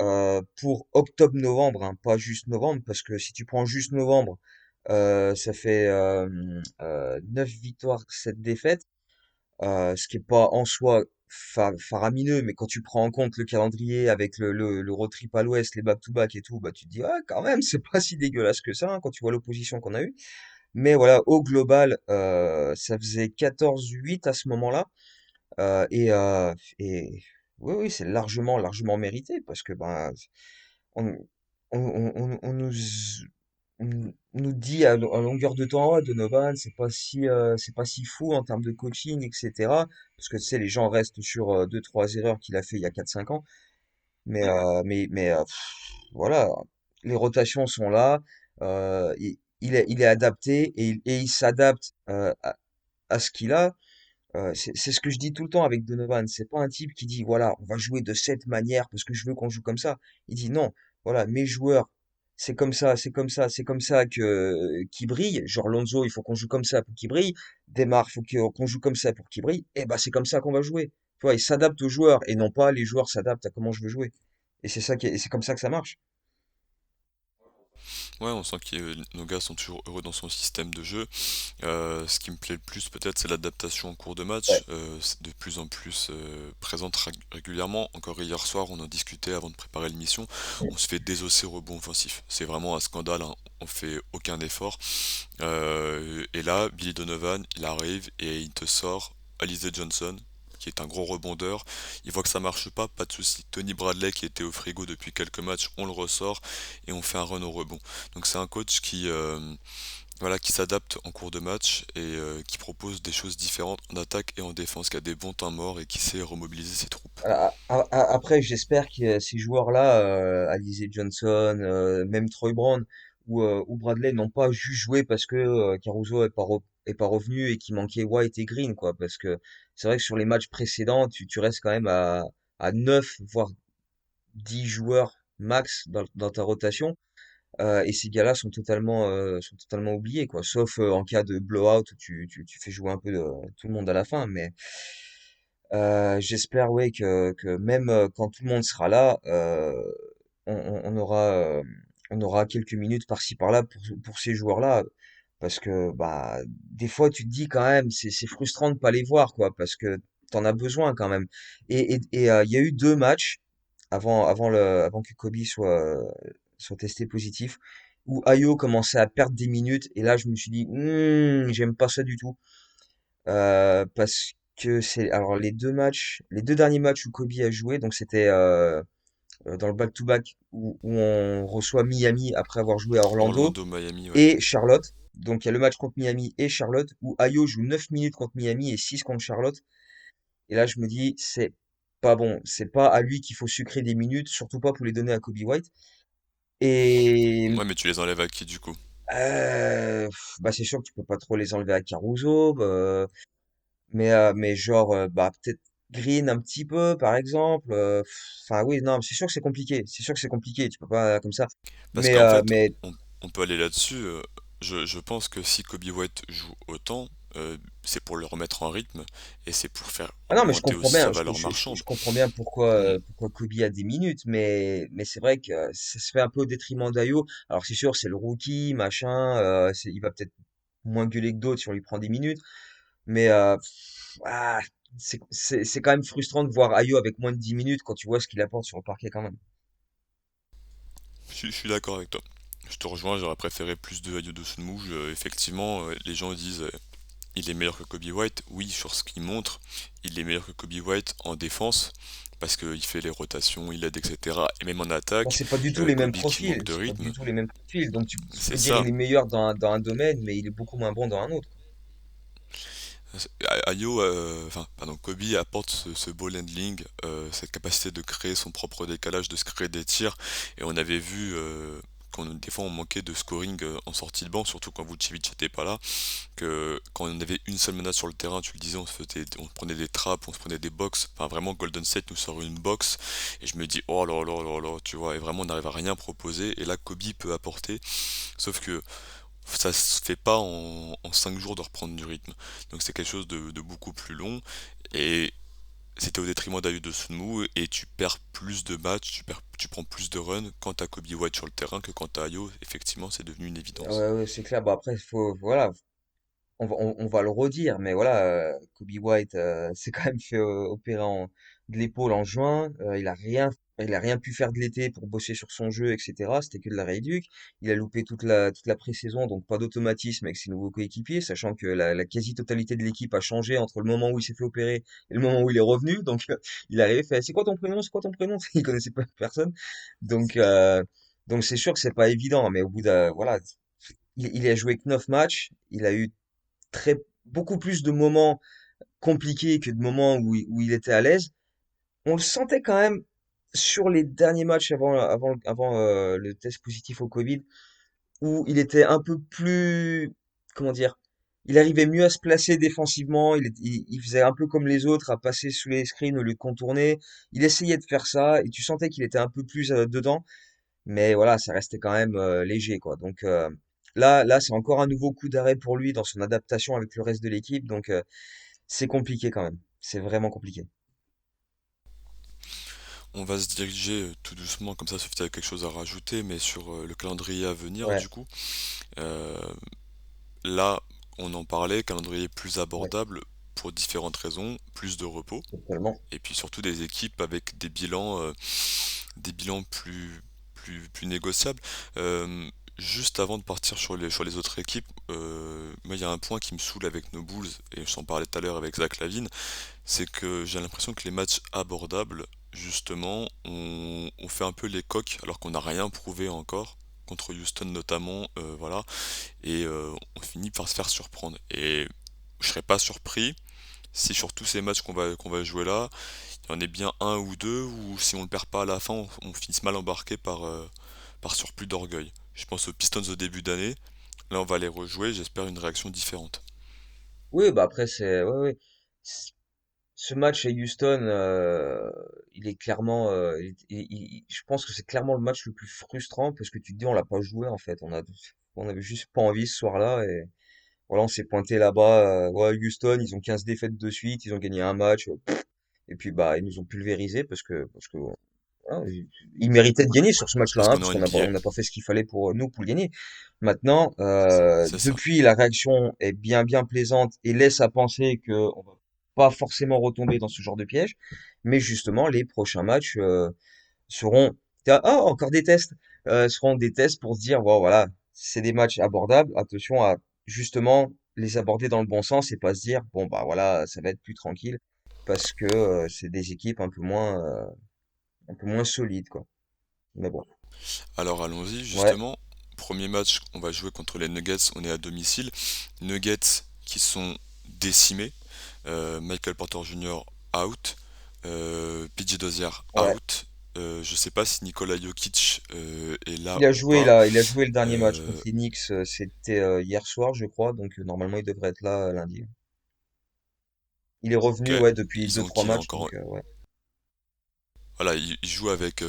Speaker 2: pour octobre-novembre, hein, pas juste novembre, parce que si tu prends juste novembre, ça fait 9 victoires, 7 défaites, ce qui est pas en soi faramineux, mais quand tu prends en compte le calendrier avec le road trip à l'ouest, les back-to-back et tout, bah tu te dis, ah, quand même, c'est pas si dégueulasse que ça, hein, quand tu vois l'opposition qu'on a eue. Mais voilà, au global, ça faisait 14-8 à ce moment-là. Et oui, oui, c'est largement, largement mérité parce que ben, on, on nous dit à longueur de temps, ouais, Donovan, c'est pas si fou en termes de coaching, etc. Parce que tu sais, les gens restent sur 2, 3 erreurs qu'il a fait il y a 4, 5 ans. Voilà, les rotations sont là. Il est adapté et il s'adapte à ce qu'il a. C'est ce que je dis tout le temps avec Donovan. C'est pas un type qui dit, voilà, on va jouer de cette manière parce que je veux qu'on joue comme ça. Il dit, non, voilà, mes joueurs, c'est comme ça, c'est comme ça, c'est comme ça qu'ils brillent. Genre Lonzo, il faut qu'on joue comme ça pour qu'il brille. Demar, il faut qu'on joue comme ça pour qu'il brille. Et bah, c'est comme ça qu'on va jouer. Tu vois, il s'adapte aux joueurs et non pas les joueurs s'adaptent à comment je veux jouer. Et c'est comme ça que ça marche.
Speaker 1: Ouais, on sent que nos gars sont toujours heureux dans son système de jeu. Ce qui me plaît le plus peut-être, c'est l'adaptation en cours de match,
Speaker 2: Ouais.
Speaker 1: c'est de plus en plus, présente régulièrement. Encore hier soir, on en discutait avant de préparer l'émission, on se fait désosser au rebond offensif. C'est vraiment un scandale, hein, on fait aucun effort. Et là, Billy Donovan, il arrive et il te sort Alize Johnson, qui est un gros rebondeur. Il voit que ça marche pas de souci. Tony Bradley, qui était au frigo depuis quelques matchs, on le ressort et on fait un run au rebond. Donc c'est un coach voilà, qui s'adapte en cours de match et qui propose des choses différentes en attaque et en défense, qui a des bons temps morts et qui sait remobiliser ses troupes.
Speaker 2: Après, j'espère que ces joueurs-là, Alizé Johnson, même Troy Brown ou Bradley, n'ont pas juste joué parce que Caruso est pas revenu et qu'il manquait White et Green, quoi. Parce que c'est vrai que sur les matchs précédents, tu restes quand même à 9 voire 10 joueurs max dans ta rotation. Et ces gars-là sont totalement oubliés, quoi. Sauf en cas de blowout où tu fais jouer un peu tout le monde à la fin. Mais j'espère, ouais, que même quand tout le monde sera là, on aura quelques minutes par-ci par-là pour ces joueurs-là. Parce que bah des fois tu te dis quand même c'est frustrant de pas les voir, quoi, parce que t'en as besoin quand même. Il y a eu deux matchs avant que Kobe soit testé positif, où Ayo commençait à perdre des minutes, et là je me suis dit j'aime pas ça du tout. Parce que c'est alors les deux derniers matchs où Kobe a joué, donc c'était dans le back-to-back où on reçoit Miami après avoir joué à Orlando
Speaker 1: Orlando, Miami, ouais.
Speaker 2: et Charlotte. Donc il y a le match contre Miami et Charlotte où Ayo joue 9 minutes contre Miami et 6 contre Charlotte. Et là je me dis c'est pas bon, c'est pas à lui qu'il faut sucrer des minutes, surtout pas pour les donner à Kobe White. Et
Speaker 1: Ouais, mais tu les enlèves à qui du coup?
Speaker 2: bah c'est sûr que tu peux pas trop les enlever à Caruso. Mais genre, bah, peut-être Green un petit peu, par exemple. Enfin, oui, non, c'est sûr que c'est compliqué. C'est sûr que c'est compliqué. Tu peux pas comme ça.
Speaker 1: Parce qu'en fait,
Speaker 2: Mais
Speaker 1: on peut aller là-dessus. Je pense que si Kobe White joue autant, c'est pour le remettre en rythme et c'est pour faire
Speaker 2: ah non, mais je
Speaker 1: augmenter
Speaker 2: comprends
Speaker 1: aussi sa
Speaker 2: bien.
Speaker 1: valeur marchande.
Speaker 2: Je comprends bien
Speaker 1: Hmm.
Speaker 2: pourquoi Kobe a des minutes. Mais c'est vrai que ça se fait un peu au détriment d'Ayo. Alors, c'est sûr, c'est le rookie, machin. Il va peut-être moins gueuler que d'autres si on lui prend des minutes. Mais ah, c'est quand même frustrant de voir Ayo avec moins de 10 minutes quand tu vois ce qu'il apporte sur le parquet quand même.
Speaker 1: Je suis d'accord avec toi. Je te rejoins, j'aurais préféré plus de Ayo Dosunmu. Effectivement, les gens disent il est meilleur que Kobe White. Oui, sur ce qu'il montre, il est meilleur que Kobe White en défense parce qu'il fait les rotations, il aide, etc. Et même en
Speaker 2: Bon,
Speaker 1: attaque,
Speaker 2: c'est pas du tout les mêmes
Speaker 1: Kobe qui
Speaker 2: profils,
Speaker 1: manque de
Speaker 2: c'est pas du
Speaker 1: rythme,
Speaker 2: tout les mêmes profils. Donc tu peux
Speaker 1: c'est
Speaker 2: dire il
Speaker 1: ça.
Speaker 2: est meilleur dans un domaine, mais il est beaucoup moins bon dans un autre.
Speaker 1: Ayo, enfin, pardon, Kobe apporte ce ball handling, cette capacité de créer son propre décalage, de se créer des tirs. Et on avait vu des fois on manquait de scoring en sortie de banc, surtout quand Vucevic n'était pas là, que quand on avait une seule menace sur le terrain, tu le disais, on se prenait des trappes, on se prenait des box. Enfin, vraiment, Golden State nous sort une box. Et je me dis, oh là là là là, tu vois, et vraiment on n'arrive à rien proposer. Et là, Kobe peut apporter. Sauf que ça se fait pas en 5 jours de reprendre du rythme. Donc c'est quelque chose de beaucoup plus long et c'était au détriment d'Ayu de Sunmu et tu perds plus de matchs, tu prends plus de runs quand t'as Kobe White sur le terrain que quand t'as Ayo. Effectivement, c'est devenu une évidence.
Speaker 2: Ouais, ouais, c'est clair. Bon, après, voilà, on va le redire, mais voilà, Kobe White s'est quand même fait opérer de l'épaule en juin. Il a rien pu faire de l'été pour bosser sur son jeu, etc. C'était que de la rééduque. Il a loupé toute la pré-saison, donc pas d'automatisme avec ses nouveaux coéquipiers, sachant que la quasi-totalité de l'équipe a changé entre le moment où il s'est fait opérer et le moment où il est revenu. Donc, il est arrivé, fait, c'est quoi ton prénom? C'est quoi ton prénom? Il connaissait pas personne. Donc, donc c'est sûr que c'est pas évident, mais au bout voilà, il a joué que 9 matchs. Il a eu beaucoup plus de moments compliqués que de moments où il était à l'aise. On le sentait quand même sur les derniers matchs avant le test positif au Covid, où il était un peu plus, comment dire, il arrivait mieux à se placer défensivement, il faisait un peu comme les autres, à passer sous les screens au lieu de contourner. Il essayait de faire ça, et tu sentais qu'il était un peu plus dedans, mais voilà, ça restait quand même léger, quoi. Donc là, c'est encore un nouveau coup d'arrêt pour lui dans son adaptation avec le reste de l'équipe, donc c'est compliqué quand même. C'est vraiment compliqué.
Speaker 1: On va se diriger tout doucement, comme ça, Sophie, tu as quelque chose à rajouter, mais sur le calendrier à venir,
Speaker 2: Ouais,
Speaker 1: du coup. Euh, Là, on en parlait, calendrier plus
Speaker 2: ouais,
Speaker 1: abordable pour différentes raisons, plus de repos,
Speaker 2: totalement.
Speaker 1: et puis surtout des équipes avec des bilans plus négociables. Euh, Juste avant de partir sur les autres équipes, moi il y a un point qui me saoule avec nos Bulls, et je t'en parlais tout à l'heure avec Zach Lavine, c'est que j'ai l'impression que les matchs abordables, justement, on fait un peu les coqs alors qu'on n'a rien prouvé encore, contre Houston notamment, voilà, et on finit par se faire surprendre. Et je serais pas surpris si sur tous ces matchs qu'on va jouer là, il y en ait bien un ou deux, ou si on le perd pas à la fin, on finisse mal embarqué par surplus d'orgueil. Je pense aux Pistons au début d'année, là on va les rejouer, j'espère une réaction différente.
Speaker 2: Oui, bah après, ouais, ouais. Ce match à Houston, il est clairement, je pense que c'est clairement le match le plus frustrant parce que tu te dis on l'a pas joué en fait, on avait juste pas envie ce soir-là et voilà, on s'est pointé là-bas, ouais, Houston, ils ont 15 défaites de suite, ils ont gagné un match, et puis bah ils nous ont pulvérisé parce que voilà, ils méritaient de gagner sur ce match-là,
Speaker 1: Parce
Speaker 2: hein,
Speaker 1: qu'on est
Speaker 2: parce
Speaker 1: en
Speaker 2: on
Speaker 1: NBA,
Speaker 2: n'a pas fait ce qu'il fallait pour nous pour le gagner. Maintenant,
Speaker 1: c'est ça.
Speaker 2: depuis, la réaction est bien plaisante et laisse à penser que on va pas forcément retomber dans ce genre de piège. Mais justement, les prochains matchs seront encore des tests, seront des tests pour se dire bon voilà, c'est des matchs abordables. Attention à justement les aborder dans le bon sens et pas se dire bon bah voilà, ça va être plus tranquille parce que c'est des équipes un peu moins solides quoi. Mais bon,
Speaker 1: Alors allons-y
Speaker 2: ouais,
Speaker 1: justement. Premier match, on va jouer contre les Nuggets, on est à domicile. Nuggets qui sont décimés. Michael Porter Jr. out. PJ Dozier
Speaker 2: ouais.
Speaker 1: out. Je sais pas si Nikola Jokic est là
Speaker 2: Il a
Speaker 1: ou
Speaker 2: joué
Speaker 1: pas.
Speaker 2: là, il a joué le dernier match contre
Speaker 1: Euh,
Speaker 2: les Knicks, c'était hier soir, je crois, donc normalement il devrait être là lundi. Il est
Speaker 1: ok,
Speaker 2: revenu, ouais, depuis deux
Speaker 1: ils ont
Speaker 2: trois
Speaker 1: qui là
Speaker 2: matchs,
Speaker 1: encore?
Speaker 2: donc ouais.
Speaker 1: Voilà, il joue avec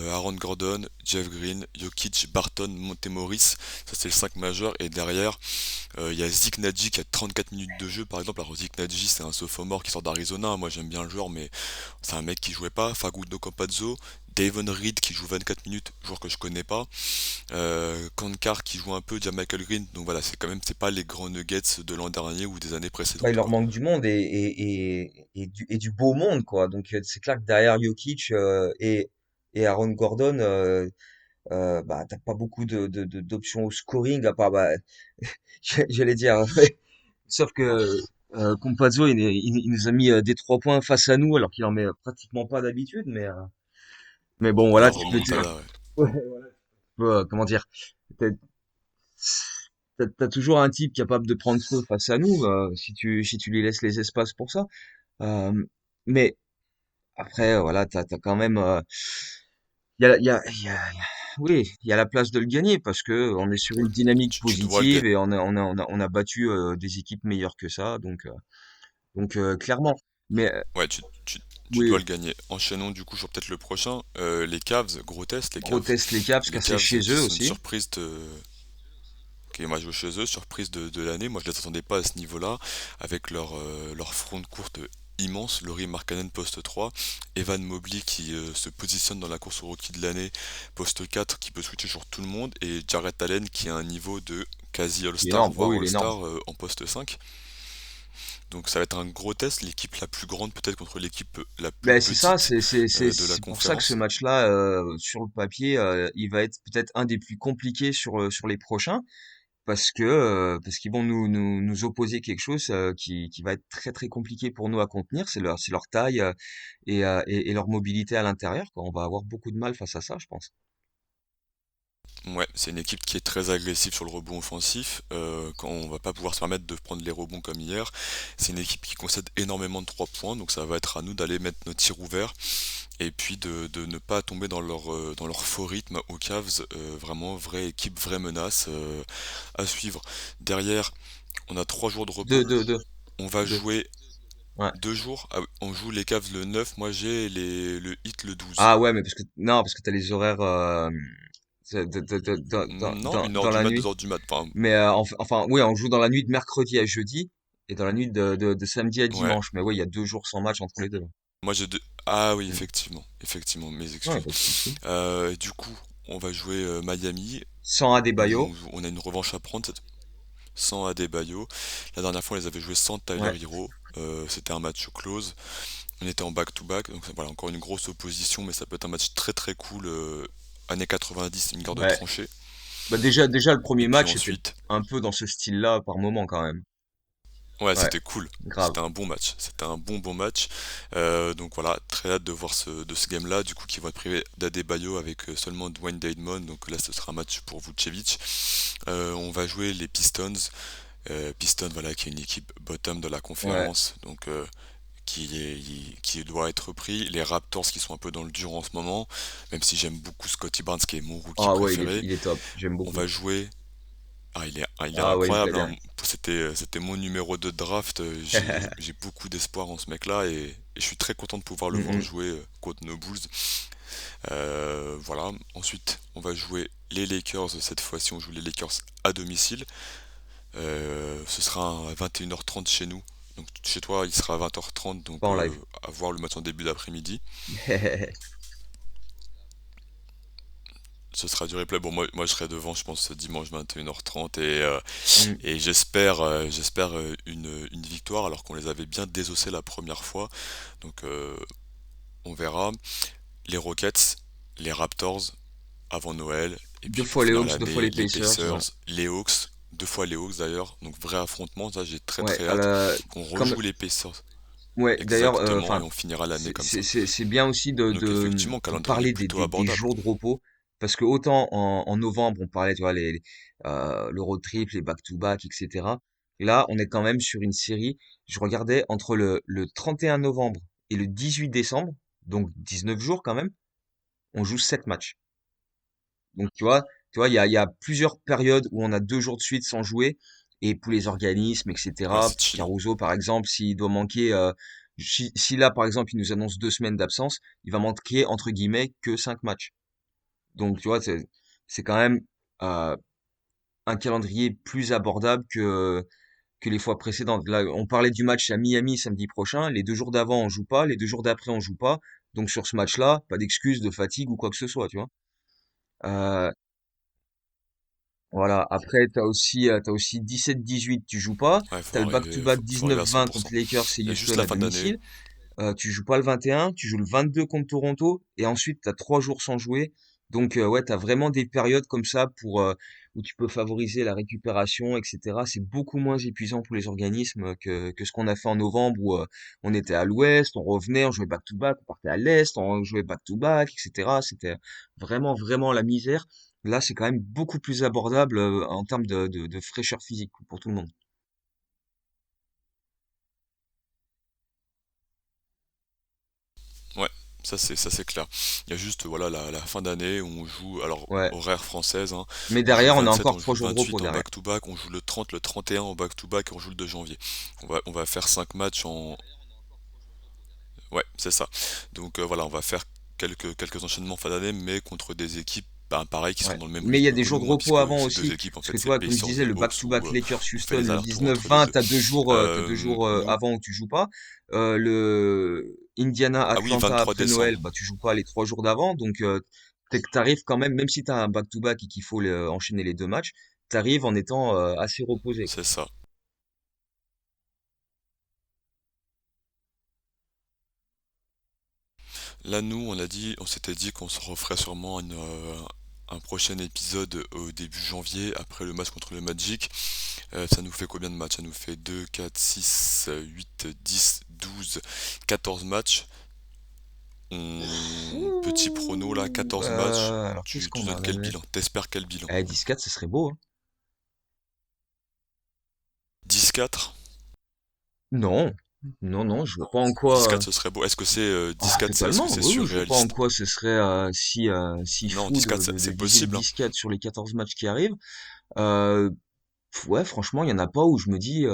Speaker 1: Aaron Gordon, Jeff Green, Jokic, Barton, Montemoris. Ça c'est le 5 majeur. Et derrière, il y a Zik Nadji qui a 34 minutes de jeu par exemple. Alors Zik Nadji c'est un sophomore qui sort d'Arizona. Moi j'aime bien le joueur, mais c'est un mec qui jouait pas. Facundo Campazzo, Davon Reed qui joue 24 minutes, joueur que je connais pas. Kankar qui joue un peu, déjà Michael Green. Donc voilà, c'est pas les grands Nuggets de l'an dernier ou des années
Speaker 2: Bah, il
Speaker 1: précédentes
Speaker 2: leur
Speaker 1: quoi.
Speaker 2: manque du monde et du beau monde, quoi. Donc c'est clair que derrière Jokic et Aaron Gordon, bah t'as pas beaucoup d'options au scoring à part bah j'allais dire sauf que Campazzo il nous a mis des 3 points face à nous alors qu'il en met pratiquement pas d'habitude mais bon
Speaker 1: À la
Speaker 2: voilà tu peux
Speaker 1: remontada, ouais.
Speaker 2: ouais, comment dire, t'as, t'as toujours un type capable de prendre feu face à nous, si tu lui laisses les espaces pour ça. Euh, mais après, voilà, t'as quand même, il y a, il y a, il y a- oui, il y a la place de le gagner parce que on est sur une dynamique
Speaker 1: Tu dois le
Speaker 2: positive
Speaker 1: gagner.
Speaker 2: et on a battu des équipes meilleures que ça, donc clairement. Mais
Speaker 1: Ouais, tu dois
Speaker 2: oui,
Speaker 1: le gagner. Enchaînons du coup sur peut-être le prochain. Les Cavs, gros test, les
Speaker 2: gros
Speaker 1: Cavs.
Speaker 2: test les Caps,
Speaker 1: Les
Speaker 2: casser
Speaker 1: Cavs
Speaker 2: chez
Speaker 1: qui
Speaker 2: eux
Speaker 1: sont une
Speaker 2: aussi.
Speaker 1: surprise qui m'a joué chez eux, surprise de l'année. Moi, je les attendais pas à ce niveau-là, avec leur front de courte immense. Laurie Markkanen poste 3, Evan Mobley qui se positionne dans la course au rookie de l'année, poste 4 qui peut switcher sur tout le monde, et Jarrett Allen qui a un niveau de quasi
Speaker 2: Il est
Speaker 1: All-Star,
Speaker 2: énorme,
Speaker 1: voire
Speaker 2: oui, il est énorme.
Speaker 1: All-Star en poste 5. Donc ça va être un gros test, l'équipe la plus grande peut-être contre l'équipe la plus
Speaker 2: Ben c'est ça,
Speaker 1: petite de la
Speaker 2: c'est pour ça que ce
Speaker 1: conférence.
Speaker 2: match-là, sur le papier, il va être peut-être un des plus compliqués sur les prochains, parce qu'ils vont nous opposer quelque chose qui va être très compliqué pour nous à contenir. C'est leur taille et leur mobilité à l'intérieur, quoi. On va avoir beaucoup de mal face à ça, je pense.
Speaker 1: Ouais, c'est une équipe qui est très agressive sur le rebond offensif, quand on va pas pouvoir se permettre de prendre les rebonds comme hier. C'est une équipe qui concède énormément de 3 points, donc ça va être à nous d'aller mettre nos tirs ouverts et puis de ne pas tomber dans leur faux rythme aux Cavs. Vraiment, vraie équipe, vraie menace à suivre. Derrière, on a 3 jours de repos.
Speaker 2: Deux,
Speaker 1: On va
Speaker 2: deux.
Speaker 1: jouer
Speaker 2: Ouais.
Speaker 1: 2 jours. Ah oui, on joue les Cavs le 9, moi j'ai le Heat le 12.
Speaker 2: Ah ouais, mais non, parce que t'as les horaires
Speaker 1: Non, 1 heure
Speaker 2: dans
Speaker 1: du
Speaker 2: la
Speaker 1: mat, deux
Speaker 2: nuit.
Speaker 1: heures du mat. Enfin,
Speaker 2: Mais enfin, oui, on joue dans la nuit de mercredi à jeudi et dans la nuit de samedi à
Speaker 1: ouais.
Speaker 2: dimanche. Mais oui, il y a 2 jours sans match entre les deux.
Speaker 1: Moi j'ai deux. Ah oui,
Speaker 2: Mm.
Speaker 1: effectivement, mes
Speaker 2: Ouais,
Speaker 1: excuses.
Speaker 2: pas de souci.
Speaker 1: Du coup, on va jouer Miami.
Speaker 2: Sans Adebayo.
Speaker 1: On a une revanche à prendre sans Adebayo. La dernière fois, on les avait joués sans Tyler
Speaker 2: Ouais.
Speaker 1: Hero. C'était un match close. On était en back-to-back. Donc voilà, encore une grosse opposition, mais ça peut être un match très très cool. Années 90, une garde de
Speaker 2: Ouais.
Speaker 1: tranchée.
Speaker 2: Bah déjà le premier
Speaker 1: Et puis
Speaker 2: match était
Speaker 1: ensuite,
Speaker 2: un peu dans ce style-là par moment quand même.
Speaker 1: ouais,
Speaker 2: Ouais,
Speaker 1: c'était cool.
Speaker 2: grave.
Speaker 1: C'était un bon match. C'était un bon match. Donc voilà, très hâte de voir de ce game-là. Du coup, qui va être privé d'Adebayo avec seulement Dwayne Dedmon. Donc là, ce sera un match pour Vucevic. On va jouer les Pistons. Pistons, voilà, qui est une équipe bottom de la
Speaker 2: Ouais.
Speaker 1: conférence. Donc qui doit être repris. Les Raptors qui sont un peu dans le dur en ce moment. Même si j'aime beaucoup Scotty Barnes, qui est mon rookie
Speaker 2: Ah ouais,
Speaker 1: préféré.
Speaker 2: il est top. J'aime
Speaker 1: On
Speaker 2: beaucoup.
Speaker 1: va jouer. Il est
Speaker 2: Ah ouais, il me plaît
Speaker 1: incroyable,
Speaker 2: bien.
Speaker 1: hein. C'était mon numéro 2 de draft. J'ai beaucoup d'espoir en ce mec-là et je suis très content de pouvoir le
Speaker 2: Mm,
Speaker 1: voir
Speaker 2: mm.
Speaker 1: jouer contre nos Bulls. Voilà. Ensuite, on va jouer les Lakers. Cette fois-ci, on joue les Lakers à domicile. Ce sera à 21h30 chez nous. Donc chez toi, il sera à 20h30,
Speaker 2: Pas
Speaker 1: donc
Speaker 2: en live.
Speaker 1: à voir le match en début d'après-midi. Ce sera du replay. Bon, moi je serai devant, je pense, dimanche 21h30
Speaker 2: Mm.
Speaker 1: et j'espère une victoire alors qu'on les avait bien désossés la première fois. Donc on verra. Les Rockets, les Raptors avant Noël et
Speaker 2: Deux
Speaker 1: puis pour
Speaker 2: fois les
Speaker 1: finir
Speaker 2: Hawks, deux fois
Speaker 1: l'année,
Speaker 2: les
Speaker 1: les
Speaker 2: Pacers. Ouais.
Speaker 1: Pacers, les Hawks, deux fois les Hawks d'ailleurs. Donc vrai affrontement, ça j'ai très
Speaker 2: Ouais,
Speaker 1: très hâte qu'on
Speaker 2: comme,
Speaker 1: rejoue les Pacers.
Speaker 2: ouais, d'ailleurs,
Speaker 1: Exactement, et
Speaker 2: enfin,
Speaker 1: on finira l'année comme ça.
Speaker 2: c'est bien aussi
Speaker 1: Donc effectivement,
Speaker 2: de
Speaker 1: calendrier
Speaker 2: parler
Speaker 1: plutôt
Speaker 2: des
Speaker 1: abordable.
Speaker 2: jours de repos, parce que autant en novembre, on parlait, tu vois, le road trip, les back-to-back, etc. Là, on est quand même sur une série. Je regardais entre le 31 novembre et le 18 décembre, donc 19 jours quand même, on joue 7 matchs. Donc, il y a plusieurs périodes où on a 2 jours de suite sans jouer. Et pour les organismes,
Speaker 1: Ouais,
Speaker 2: etc.
Speaker 1: c'est chillant.
Speaker 2: Caruso, par exemple, s'il doit manquer, si là, par exemple, il nous annonce 2 semaines d'absence, il va manquer, entre guillemets, que 5 matchs. Donc, tu vois, c'est quand même euh, un calendrier plus abordable que les fois précédentes. Là, on parlait du match à Miami samedi prochain. Les 2 jours d'avant, on joue pas. Les 2 jours d'après, on joue pas. Donc, sur ce match-là, pas d'excuse de fatigue ou quoi que ce soit, tu vois. Euh, Voilà, après t'as aussi 17-18, tu joues pas.
Speaker 1: Ouais,
Speaker 2: T'as le back-to-back
Speaker 1: faut arriver à
Speaker 2: 19-20 contre
Speaker 1: 100%.
Speaker 2: les Lakers et
Speaker 1: Il y a juste
Speaker 2: Houston
Speaker 1: la
Speaker 2: à
Speaker 1: fin d'année.
Speaker 2: domicile. Tu joues pas le 21, tu joues le 22 contre Toronto et ensuite t'as 3 jours sans jouer. Donc ouais, t'as vraiment des périodes comme ça où tu peux favoriser la récupération, etc. C'est beaucoup moins épuisant pour les organismes que ce qu'on a fait en novembre où on était à l'ouest, on revenait, on jouait back-to-back, on partait à l'est, on jouait back-to-back, etc. C'était vraiment la misère. Là, c'est quand même beaucoup plus abordable en termes de fraîcheur physique pour tout le monde.
Speaker 1: Ouais, ça c'est clair. Il y a juste voilà la fin d'année où on joue alors
Speaker 2: Ouais.
Speaker 1: horaire française, hein,
Speaker 2: Mais
Speaker 1: on joue le
Speaker 2: derrière, on a
Speaker 1: 27,
Speaker 2: encore
Speaker 1: on joue
Speaker 2: trois
Speaker 1: le
Speaker 2: jours de repos
Speaker 1: 28 en
Speaker 2: derrière.
Speaker 1: back-to-back, on joue le 30, le 31 en back-to-back et on joue le 2 janvier. On va faire 5 matchs en ouais, c'est ça. Donc voilà, on va faire quelques enchaînements fin d'année mais contre des équipes pareil qui sont
Speaker 2: Ouais.
Speaker 1: dans le même
Speaker 2: Mais il y a
Speaker 1: rythme
Speaker 2: des
Speaker 1: que
Speaker 2: jours de
Speaker 1: nous, hein,
Speaker 2: repos
Speaker 1: puisque
Speaker 2: avant
Speaker 1: ces deux
Speaker 2: aussi.
Speaker 1: équipes en
Speaker 2: Parce que
Speaker 1: fait
Speaker 2: tu
Speaker 1: c'est
Speaker 2: vois, comme je
Speaker 1: Pacers
Speaker 2: disais,
Speaker 1: et
Speaker 2: le
Speaker 1: Hawks où
Speaker 2: back-to-back Lakers
Speaker 1: on fait les
Speaker 2: Houston, le
Speaker 1: allers-retours entre les
Speaker 2: 19-20,
Speaker 1: deux.
Speaker 2: t'as 2 jours,
Speaker 1: Nous
Speaker 2: avant où tu joues pas. Le Indiana
Speaker 1: ah oui,
Speaker 2: Atlanta
Speaker 1: 23
Speaker 2: après Noël,
Speaker 1: décembre,
Speaker 2: bah tu joues pas les 3 jours d'avant. Donc t'arrives quand même si t'as un back-to-back et qu'il faut enchaîner les 2 matchs, t'arrives en étant assez reposé, quoi.
Speaker 1: c'est ça. Là, nous, on s'était dit qu'on se referait sûrement un prochain épisode au début janvier, après le match contre le Magic. Ça nous fait combien de matchs? Ça nous fait 2, 4, 6, 8, 10, 12, 14 matchs. Petit prono là,
Speaker 2: Ouh,
Speaker 1: 14 matchs.
Speaker 2: alors qu'est-ce
Speaker 1: Tu
Speaker 2: qu'on va
Speaker 1: donnes quel
Speaker 2: mettre?
Speaker 1: bilan? T'espères quel bilan?
Speaker 2: 10-4, ce serait beau, hein.
Speaker 1: 10-4?
Speaker 2: Non, non, je vois pas en quoi.
Speaker 1: 10-4 ce serait beau. Est-ce que c'est
Speaker 2: Ah,
Speaker 1: 10-4, est-ce que
Speaker 2: totalement,
Speaker 1: c'est
Speaker 2: oui, je vois pas en
Speaker 1: surréaliste?
Speaker 2: quoi ce serait si
Speaker 1: Non,
Speaker 2: fou
Speaker 1: 10-4
Speaker 2: de
Speaker 1: c'est
Speaker 2: viser le
Speaker 1: possible, hein.
Speaker 2: 10-4 sur les 14 matchs qui arrivent. Euh, ouais, franchement, il y en a pas où je me dis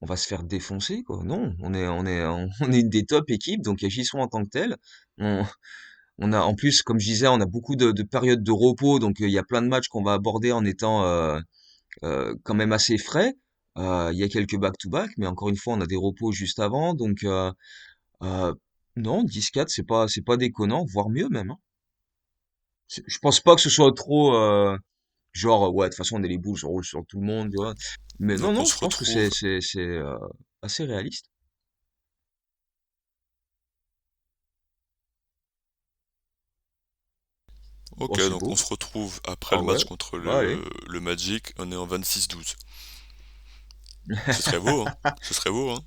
Speaker 2: on va se faire défoncer, quoi. Non, on est une des top équipes, donc agissons en tant que tel. On, on a en plus, comme je disais, on a beaucoup de périodes de repos, donc il y a plein de matchs qu'on va aborder en étant quand même assez frais. Il y a quelques back-to-back, mais encore une fois, on a des repos juste avant, donc euh, Non, 10-4, c'est pas déconnant, voire mieux même, hein. Je pense pas que ce soit trop, genre, ouais, de toute façon, on est les Bulls, on roule sur tout le monde, tu vois. Mais non,
Speaker 1: Donc on
Speaker 2: non,
Speaker 1: se
Speaker 2: je pense que c'est,
Speaker 1: retrouve.
Speaker 2: c'est, c'est, assez réaliste.
Speaker 1: Ok,
Speaker 2: Oh, c'est
Speaker 1: donc on
Speaker 2: beau.
Speaker 1: se retrouve après
Speaker 2: Ah
Speaker 1: le
Speaker 2: ouais?
Speaker 1: match contre
Speaker 2: Bah, allez.
Speaker 1: le Magic, on est en 26-12. Ce serait beau, hein? Ce serait beau, hein?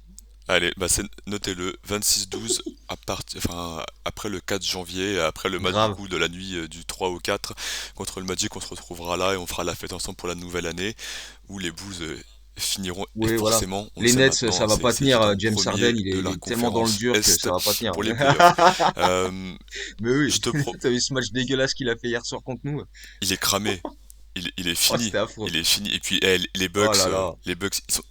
Speaker 1: Allez, bah notez-le, 26-12 enfin, après le 4 janvier, après le match du
Speaker 2: Grave.
Speaker 1: coup de la nuit du 3 au 4 contre le Magic, on se retrouvera là et on fera la fête ensemble pour la nouvelle année où les Bulls finiront, et
Speaker 2: Oui, voilà.
Speaker 1: forcément, on le
Speaker 2: Les
Speaker 1: sait
Speaker 2: Nets,
Speaker 1: maintenant,
Speaker 2: ça
Speaker 1: hein,
Speaker 2: va pas
Speaker 1: c'est
Speaker 2: tenir.
Speaker 1: évident,
Speaker 2: James Harden,
Speaker 1: premier
Speaker 2: il
Speaker 1: de
Speaker 2: est, il
Speaker 1: la
Speaker 2: est tellement dans le
Speaker 1: conférence
Speaker 2: dur que
Speaker 1: Est
Speaker 2: ça va pas tenir.
Speaker 1: pour les playoffs. Euh,
Speaker 2: Mais oui,
Speaker 1: je te pro-
Speaker 2: t'as vu ce match dégueulasse qu'il a fait hier soir contre nous?
Speaker 1: il est cramé, il est
Speaker 2: Oh,
Speaker 1: fini,
Speaker 2: c'était affreux.
Speaker 1: il est fini. Et puis
Speaker 2: Oh là là.
Speaker 1: Les Bucks, ils sont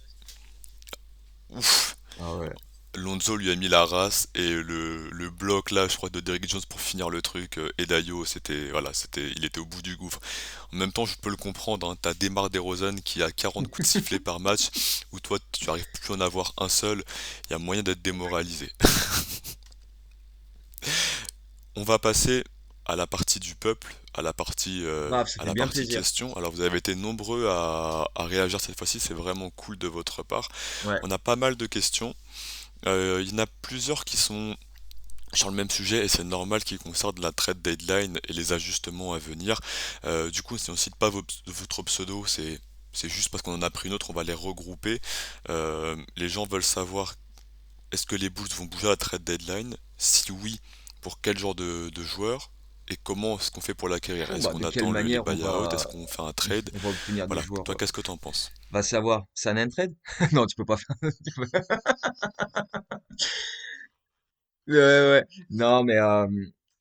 Speaker 1: ouf.
Speaker 2: Ah ouais.
Speaker 1: Lonzo lui a mis la race et le bloc là, je crois, de Derrick Jones pour finir le truc. Et Dayo, c'était voilà, il était au bout du gouffre. En même temps, je peux le comprendre. Hein, t'as Demar Derozan qui a 40 coups de sifflet par match, où toi tu arrives plus à en avoir un seul. Il y a moyen d'être démoralisé. On va passer à la partie du peuple,
Speaker 2: Grave, ça
Speaker 1: à
Speaker 2: fait
Speaker 1: la
Speaker 2: bien
Speaker 1: partie
Speaker 2: plaisir.
Speaker 1: question. Alors vous avez été nombreux à réagir cette fois-ci, c'est vraiment cool de votre part.
Speaker 2: Ouais.
Speaker 1: On a pas mal de questions. Il y en a plusieurs qui sont sur le même sujet et c'est normal qui concerne la trade deadline et les ajustements à venir. Du coup, si on cite pas votre pseudo, c'est juste parce qu'on en a pris une autre, on va les regrouper. Les gens veulent savoir est-ce que les Bulls vont bouger à la trade deadline? Si oui, pour quel genre de joueur? Et comment est-ce qu'on fait pour l'acquérir?
Speaker 2: Bon,
Speaker 1: Est-ce
Speaker 2: bah,
Speaker 1: qu'on
Speaker 2: de quelle
Speaker 1: attend les
Speaker 2: manière
Speaker 1: buyouts? Est-ce qu'on fait un trade?
Speaker 2: on va obtenir des
Speaker 1: Voilà,
Speaker 2: joueurs?
Speaker 1: toi qu'est-ce que t'en penses?
Speaker 2: Va savoir. Ça un trade? Non, tu peux pas faire. Ouais, ouais. Non, mais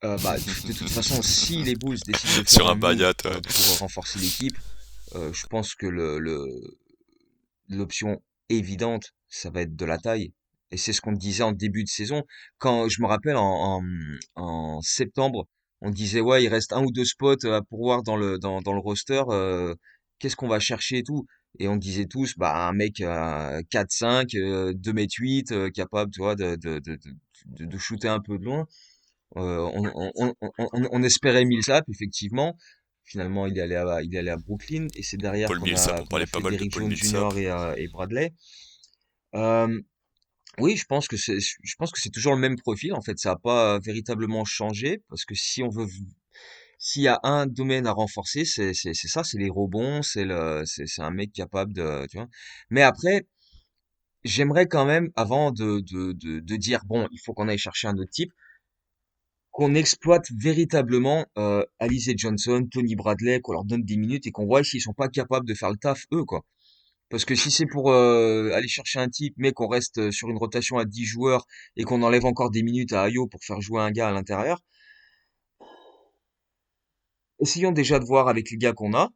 Speaker 2: bah, de toute façon, si les Bulls décident de faire
Speaker 1: Sur
Speaker 2: un
Speaker 1: un
Speaker 2: move
Speaker 1: buyout, ouais.
Speaker 2: pour renforcer l'équipe, je pense que l'option évidente, ça va être de la taille. Et c'est ce qu'on disait en début de saison. Quand je me rappelle en septembre, on disait ouais, il reste un ou deux spots à pourvoir dans le roster. Qu'est-ce qu'on va chercher et tout. Et on disait tous, bah un mec 4-5, 2 m 8, capable, tu vois, de shooter un peu de loin. On espérait Millsap, effectivement. Finalement, il est allé à Brooklyn et c'est derrière
Speaker 1: Paul
Speaker 2: qu'on
Speaker 1: Millsap,
Speaker 2: a
Speaker 1: on
Speaker 2: qu'on a
Speaker 1: parlait pas
Speaker 2: fait
Speaker 1: mal de
Speaker 2: Derrick
Speaker 1: Paul
Speaker 2: Jones
Speaker 1: Millsap.
Speaker 2: Jr. et Bradley. Euh, oui, je pense que c'est toujours le même profil. En fait, ça n'a pas véritablement changé parce que s'il y a un domaine à renforcer, c'est ça, c'est les rebonds, c'est un mec capable de, tu vois. Mais après, j'aimerais quand même, avant de dire bon, il faut qu'on aille chercher un autre type, qu'on exploite véritablement Alize Johnson, Tony Bradley, qu'on leur donne des minutes et qu'on voit s'ils sont pas capables de faire le taf eux, quoi. Parce que si c'est pour aller chercher un type, mais qu'on reste sur une rotation à 10 joueurs et qu'on enlève encore des minutes à Ayo pour faire jouer un gars à l'intérieur, essayons déjà de voir avec les gars qu'on a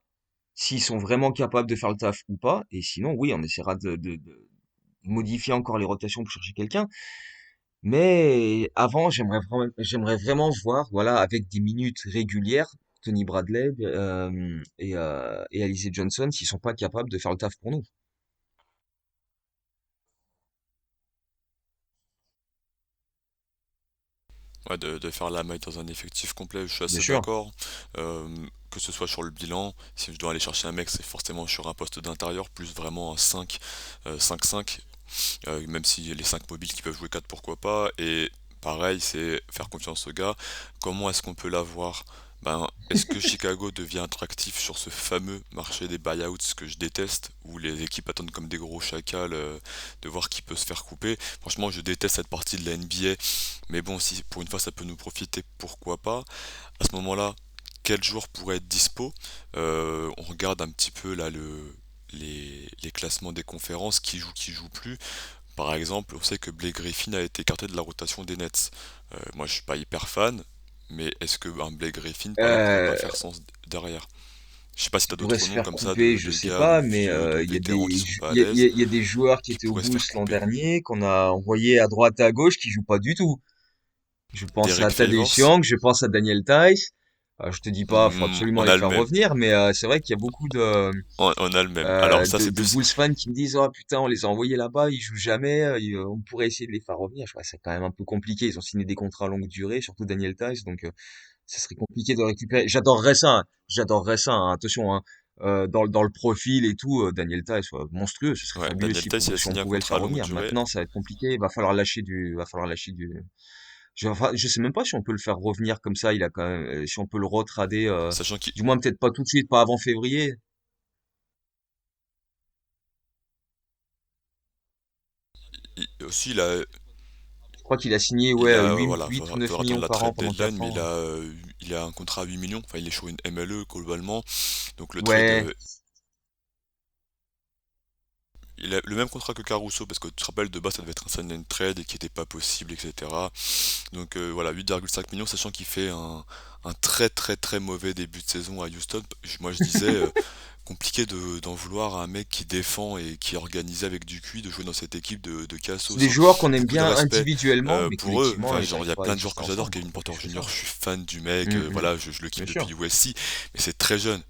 Speaker 2: s'ils sont vraiment capables de faire le taf ou pas. Et sinon, oui, on essaiera de modifier encore les rotations pour chercher quelqu'un. Mais avant, j'aimerais vraiment voir, voilà, avec des minutes régulières, Tony Bradley et Alize Johnson, s'ils sont pas capables de faire le taf pour nous.
Speaker 1: Ouais, de faire la maille dans un effectif complet, je suis
Speaker 2: Bien
Speaker 1: assez
Speaker 2: sûr.
Speaker 1: d'accord. Euh, que ce soit sur le bilan, si je dois aller chercher un mec, c'est forcément sur un poste d'intérieur, plus vraiment un 5, 5-5, même si les 5 mobiles qui peuvent jouer 4, pourquoi pas. Et pareil, c'est faire confiance au gars. Comment est-ce qu'on peut l'avoir? Ben, est-ce que Chicago devient attractif sur ce fameux marché des buyouts que je déteste, où les équipes attendent comme des gros chacals de voir qui peut se faire couper? Franchement, je déteste cette partie de la NBA, mais bon, si pour une fois ça peut nous profiter, pourquoi pas? À ce moment-là, quel joueur pourrait être dispo? On regarde un petit peu là les classements des conférences, qui joue plus. Par exemple, on sait que Blake Griffin a été écarté de la rotation des Nets. Moi, je suis pas hyper fan, mais est-ce que un Blake Griffin, par là, pourrait pas
Speaker 2: Euh,
Speaker 1: faire sens derrière? Je sais pas si
Speaker 2: il
Speaker 1: t'as
Speaker 2: pourrait
Speaker 1: d'autres
Speaker 2: se
Speaker 1: noms
Speaker 2: faire
Speaker 1: comme ça
Speaker 2: couper, je
Speaker 1: de
Speaker 2: sais
Speaker 1: gars, de
Speaker 2: pas, mais
Speaker 1: vieux, de
Speaker 2: il y a
Speaker 1: vétérans qui
Speaker 2: des,
Speaker 1: sont pas à
Speaker 2: il y a, il y
Speaker 1: l'aise,
Speaker 2: a- il y a des joueurs qui
Speaker 1: qui
Speaker 2: étaient aux
Speaker 1: pourraient se
Speaker 2: Bulls
Speaker 1: faire
Speaker 2: l'an
Speaker 1: couper.
Speaker 2: dernier, qu'on a envoyés à droite et à gauche, qui jouent pas du tout. Je pense à
Speaker 1: Derek
Speaker 2: Tadeusz
Speaker 1: Favors,
Speaker 2: Young, je pense à Daniel Tice. Je te dis pas, faut absolument
Speaker 1: On
Speaker 2: les
Speaker 1: a le
Speaker 2: faire
Speaker 1: même.
Speaker 2: revenir, mais c'est vrai qu'il y a beaucoup
Speaker 1: On a le même. Alors ça, c'est
Speaker 2: de
Speaker 1: plus.
Speaker 2: Bulls fans qui me disent, oh putain, on les a envoyés là-bas, ils jouent jamais, on pourrait essayer de les faire revenir. Je vois, c'est quand même un peu compliqué. Ils ont signé des contrats à longue durée, surtout Daniel Tice, donc ça serait compliqué de récupérer. J'adorerais ça, hein, attention, hein. Dans le profil et tout, Daniel Tice, monstrueux, ce serait
Speaker 1: Ouais,
Speaker 2: fabuleux
Speaker 1: Daniel Tice, il a
Speaker 2: si on
Speaker 1: signé un
Speaker 2: pouvait le
Speaker 1: contrat
Speaker 2: faire
Speaker 1: à longue
Speaker 2: revenir.
Speaker 1: durée,
Speaker 2: Maintenant, ça va être compliqué, va falloir lâcher du. Enfin, je sais même pas si on peut le faire revenir comme ça. Il a quand même, si on peut le retrader,
Speaker 1: sachant qu'il
Speaker 2: du moins peut-être pas tout de suite, pas avant février.
Speaker 1: aussi, il a,
Speaker 2: Je crois qu'il a signé,
Speaker 1: il
Speaker 2: ouais,
Speaker 1: a,
Speaker 2: 8
Speaker 1: voilà,
Speaker 2: 8 ou 9
Speaker 1: faudra attendre
Speaker 2: millions
Speaker 1: la
Speaker 2: par an
Speaker 1: trade
Speaker 2: pendant
Speaker 1: deadline,
Speaker 2: 4
Speaker 1: mais
Speaker 2: ans.
Speaker 1: il a un contrat à 8 millions. Enfin, il est sur une MLE globalement. Donc le trade,
Speaker 2: Ouais,
Speaker 1: il a le même contrat que Caruso, parce que tu te rappelles, de base, ça devait être un sign and trade et qui n'était pas possible, etc. Donc voilà, 8,5 millions, sachant qu'il fait un très très très mauvais début de saison à Houston. Moi je disais, compliqué d'en vouloir à un mec qui défend et qui est organisé avec du QI de jouer dans cette équipe de
Speaker 2: c'est des
Speaker 1: Cassos, hein.
Speaker 2: joueurs qu'on aime
Speaker 1: Beaucoup de
Speaker 2: bien
Speaker 1: respect
Speaker 2: individuellement, mais
Speaker 1: pour eux.
Speaker 2: collectivement,
Speaker 1: Enfin,
Speaker 2: ils
Speaker 1: genre, il y
Speaker 2: n'arrivent
Speaker 1: a
Speaker 2: pas à
Speaker 1: plein de joueurs
Speaker 2: exister
Speaker 1: que j'adore.
Speaker 2: ensemble,
Speaker 1: Kevin
Speaker 2: pas
Speaker 1: Porter
Speaker 2: plus que ça.
Speaker 1: Jr., je suis fan du mec.
Speaker 2: Mhm,
Speaker 1: Voilà, je le kiffe
Speaker 2: bien
Speaker 1: depuis
Speaker 2: sûr.
Speaker 1: USC, mais c'est très jeune.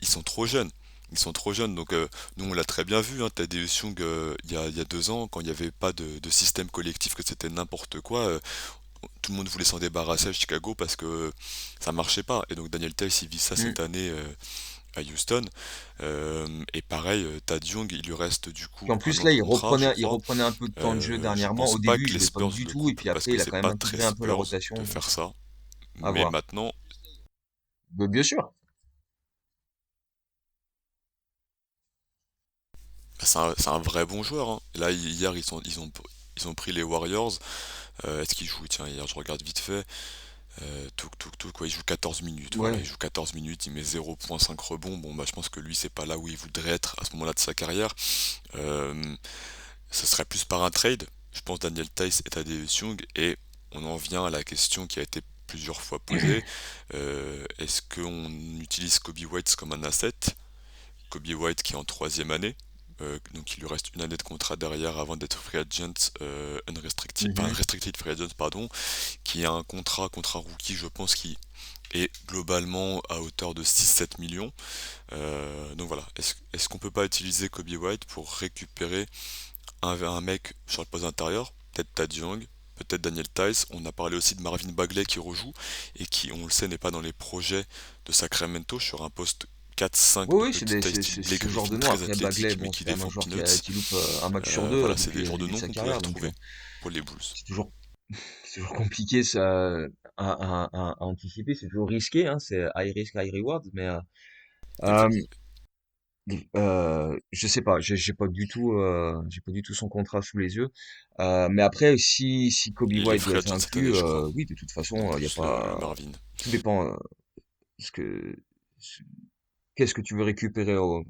Speaker 1: Ils sont trop jeunes. Ils sont trop jeunes, donc nous on l'a très bien vu, hein, Tadeusz Young, il y a 2 ans, quand il n'y avait pas de système collectif, que c'était n'importe quoi, tout le monde voulait s'en débarrasser à Chicago parce que ça marchait pas. Et donc Daniel Tice, il vit ça
Speaker 2: Mm.
Speaker 1: cette année à Houston. Et pareil, Thad Young, il lui reste du
Speaker 2: Puis
Speaker 1: coup
Speaker 2: en
Speaker 1: un
Speaker 2: plus
Speaker 1: an de
Speaker 2: là,
Speaker 1: contrat, je
Speaker 2: il
Speaker 1: crois.
Speaker 2: reprenait un peu de temps de jeu
Speaker 1: Je
Speaker 2: dernièrement.
Speaker 1: pense
Speaker 2: Au
Speaker 1: pas
Speaker 2: début,
Speaker 1: que
Speaker 2: il
Speaker 1: les
Speaker 2: jouait pas
Speaker 1: Spurs
Speaker 2: du
Speaker 1: le
Speaker 2: tout, et
Speaker 1: coupent
Speaker 2: puis
Speaker 1: parce
Speaker 2: après,
Speaker 1: que
Speaker 2: il a
Speaker 1: c'est
Speaker 2: quand même
Speaker 1: pas très
Speaker 2: intégré un peu la
Speaker 1: Spurs
Speaker 2: rotation,
Speaker 1: de
Speaker 2: donc
Speaker 1: faire ça.
Speaker 2: à
Speaker 1: Mais
Speaker 2: voir.
Speaker 1: maintenant,
Speaker 2: Bien sûr.
Speaker 1: bah, c'est un vrai bon joueur, hein. Là, hier, ils ont pris les Warriors. Est-ce qu'ils jouent? Tiens, hier, je regarde vite fait. Quoi, il joue 14 minutes, voilà, il
Speaker 2: Ouais.
Speaker 1: joue 14 minutes, il met 0,5 rebonds. Bon, bah, je pense que lui, c'est pas là où il voudrait être à ce moment-là de sa carrière. Euh, Ce serait plus par un trade, je pense, Daniel Tice et Tadeusz Young, et on en vient à la question qui a été plusieurs fois posée. Est-ce qu'on utilise Kobe White comme un asset? Kobe White qui est en troisième année, donc il lui reste une année de contrat derrière avant d'être free agent, unrestricted, enfin
Speaker 2: Mhm.
Speaker 1: restricted free agent, pardon, qui a un contrat rookie, je pense, qui est globalement à hauteur de 6-7 millions. Donc voilà, est-ce qu'on peut pas utiliser Kobe White pour récupérer un mec sur le poste intérieur, peut-être Thad Young, peut-être Daniel Tice. On a parlé aussi de Marvin Bagley qui rejoue et qui, on le sait, n'est pas dans les projets de Sacramento sur un poste 4-5
Speaker 2: Oui,
Speaker 1: de
Speaker 2: oui,
Speaker 1: petite taille
Speaker 2: c'est
Speaker 1: style Blake
Speaker 2: ce genre de
Speaker 1: Griffin,
Speaker 2: nom.
Speaker 1: très
Speaker 2: Après, Bagley,
Speaker 1: athlétique mais
Speaker 2: bon, c'est
Speaker 1: qui
Speaker 2: quand même un
Speaker 1: défend
Speaker 2: joueur
Speaker 1: peanuts.
Speaker 2: qui loupe un match sur deux
Speaker 1: Voilà, c'est des
Speaker 2: depuis le
Speaker 1: genres de
Speaker 2: début de
Speaker 1: noms
Speaker 2: sa
Speaker 1: qu'on pourrait
Speaker 2: carrière, donc
Speaker 1: retrouver pour les Bulls.
Speaker 2: c'est toujours, c'est toujours compliqué ça, à anticiper. C'est toujours risqué, hein. C'est high risk, high reward, mais euh, je sais pas, j'ai pas du tout son contrat sous les yeux. Mais après, si Kobe
Speaker 1: Il est
Speaker 2: White doit
Speaker 1: free
Speaker 2: être
Speaker 1: agent cette année,
Speaker 2: inclus,
Speaker 1: je crois,
Speaker 2: oui, de toute
Speaker 1: en
Speaker 2: façon, il y a
Speaker 1: plus le
Speaker 2: pas,
Speaker 1: Marvin.
Speaker 2: tout dépend. Ce que, ce- Qu'est-ce que tu veux récupérer en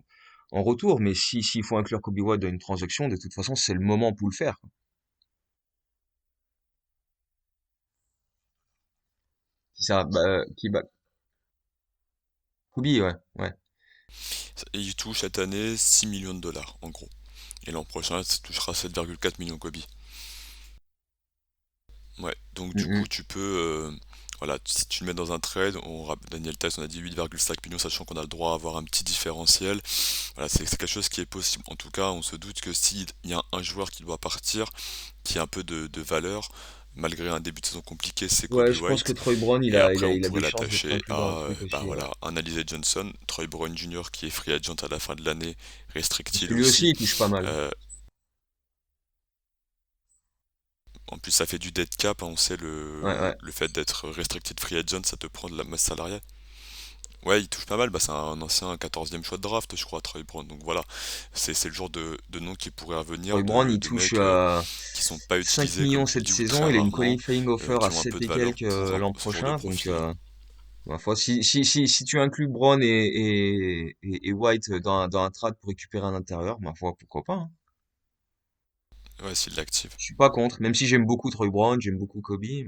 Speaker 2: retour? Mais s'il faut inclure Kobe White dans une transaction, de toute façon, c'est le moment pour le faire. Si ça, Kobe, ouais, ouais.
Speaker 1: Et il touche cette année 6 millions de dollars en gros. Et l'an prochain, ça touchera 7,4 millions Kobe. Ouais, donc du coup,
Speaker 2: Mm,
Speaker 1: tu peux, voilà, si tu le mets dans un trade, Daniel Tice, on a dit 8,5 millions, sachant qu'on a le droit à avoir un petit différentiel. Voilà, c'est quelque chose qui est possible. En tout cas, on se doute que s'il y a un joueur qui doit partir, qui a un peu de valeur, malgré un début de saison compliqué, c'est Kobe
Speaker 2: ouais, je pense que
Speaker 1: White.
Speaker 2: Troy Brown,
Speaker 1: Et après, on
Speaker 2: il a des
Speaker 1: pourrait
Speaker 2: chances d'être
Speaker 1: l'attacher
Speaker 2: inclus dans le
Speaker 1: à,
Speaker 2: truc
Speaker 1: bah
Speaker 2: aussi, ouais.
Speaker 1: voilà, un Alizé Johnson, Troy Brown Jr. qui est free agent à la fin de l'année,
Speaker 2: Parce
Speaker 1: restricted
Speaker 2: que lui aussi,
Speaker 1: aussi.
Speaker 2: il touche pas mal.
Speaker 1: Euh, En plus, ça fait du dead cap, hein, on sait
Speaker 2: Ouais, ouais.
Speaker 1: le fait d'être restricted free agent, ça te prend de la masse salariale. Ouais, il touche pas mal, bah, c'est un ancien 14e choix de draft, je crois, Troy Brown. Donc voilà, c'est le genre de nom qui pourrait
Speaker 2: Troy
Speaker 1: revenir,
Speaker 2: Brown, il
Speaker 1: de
Speaker 2: touche
Speaker 1: mecs qui sont pas
Speaker 2: 5
Speaker 1: utilisés, comme
Speaker 2: millions
Speaker 1: tu
Speaker 2: cette
Speaker 1: dis, ou
Speaker 2: saison.
Speaker 1: très
Speaker 2: Il a une
Speaker 1: rarement,
Speaker 2: qualifying offer à
Speaker 1: qui ont un
Speaker 2: 7
Speaker 1: peu de
Speaker 2: et
Speaker 1: valeur
Speaker 2: quelques
Speaker 1: pour
Speaker 2: l'an
Speaker 1: ce genre de
Speaker 2: prochain. Donc,
Speaker 1: profil.
Speaker 2: ma foi, si tu inclus Brown et White dans un trade pour récupérer un intérieur, ma foi, pourquoi pas, hein.
Speaker 1: Ouais, s'il l'active.
Speaker 2: Je suis pas contre, même si j'aime beaucoup Troy Brown, j'aime beaucoup Kobe, mais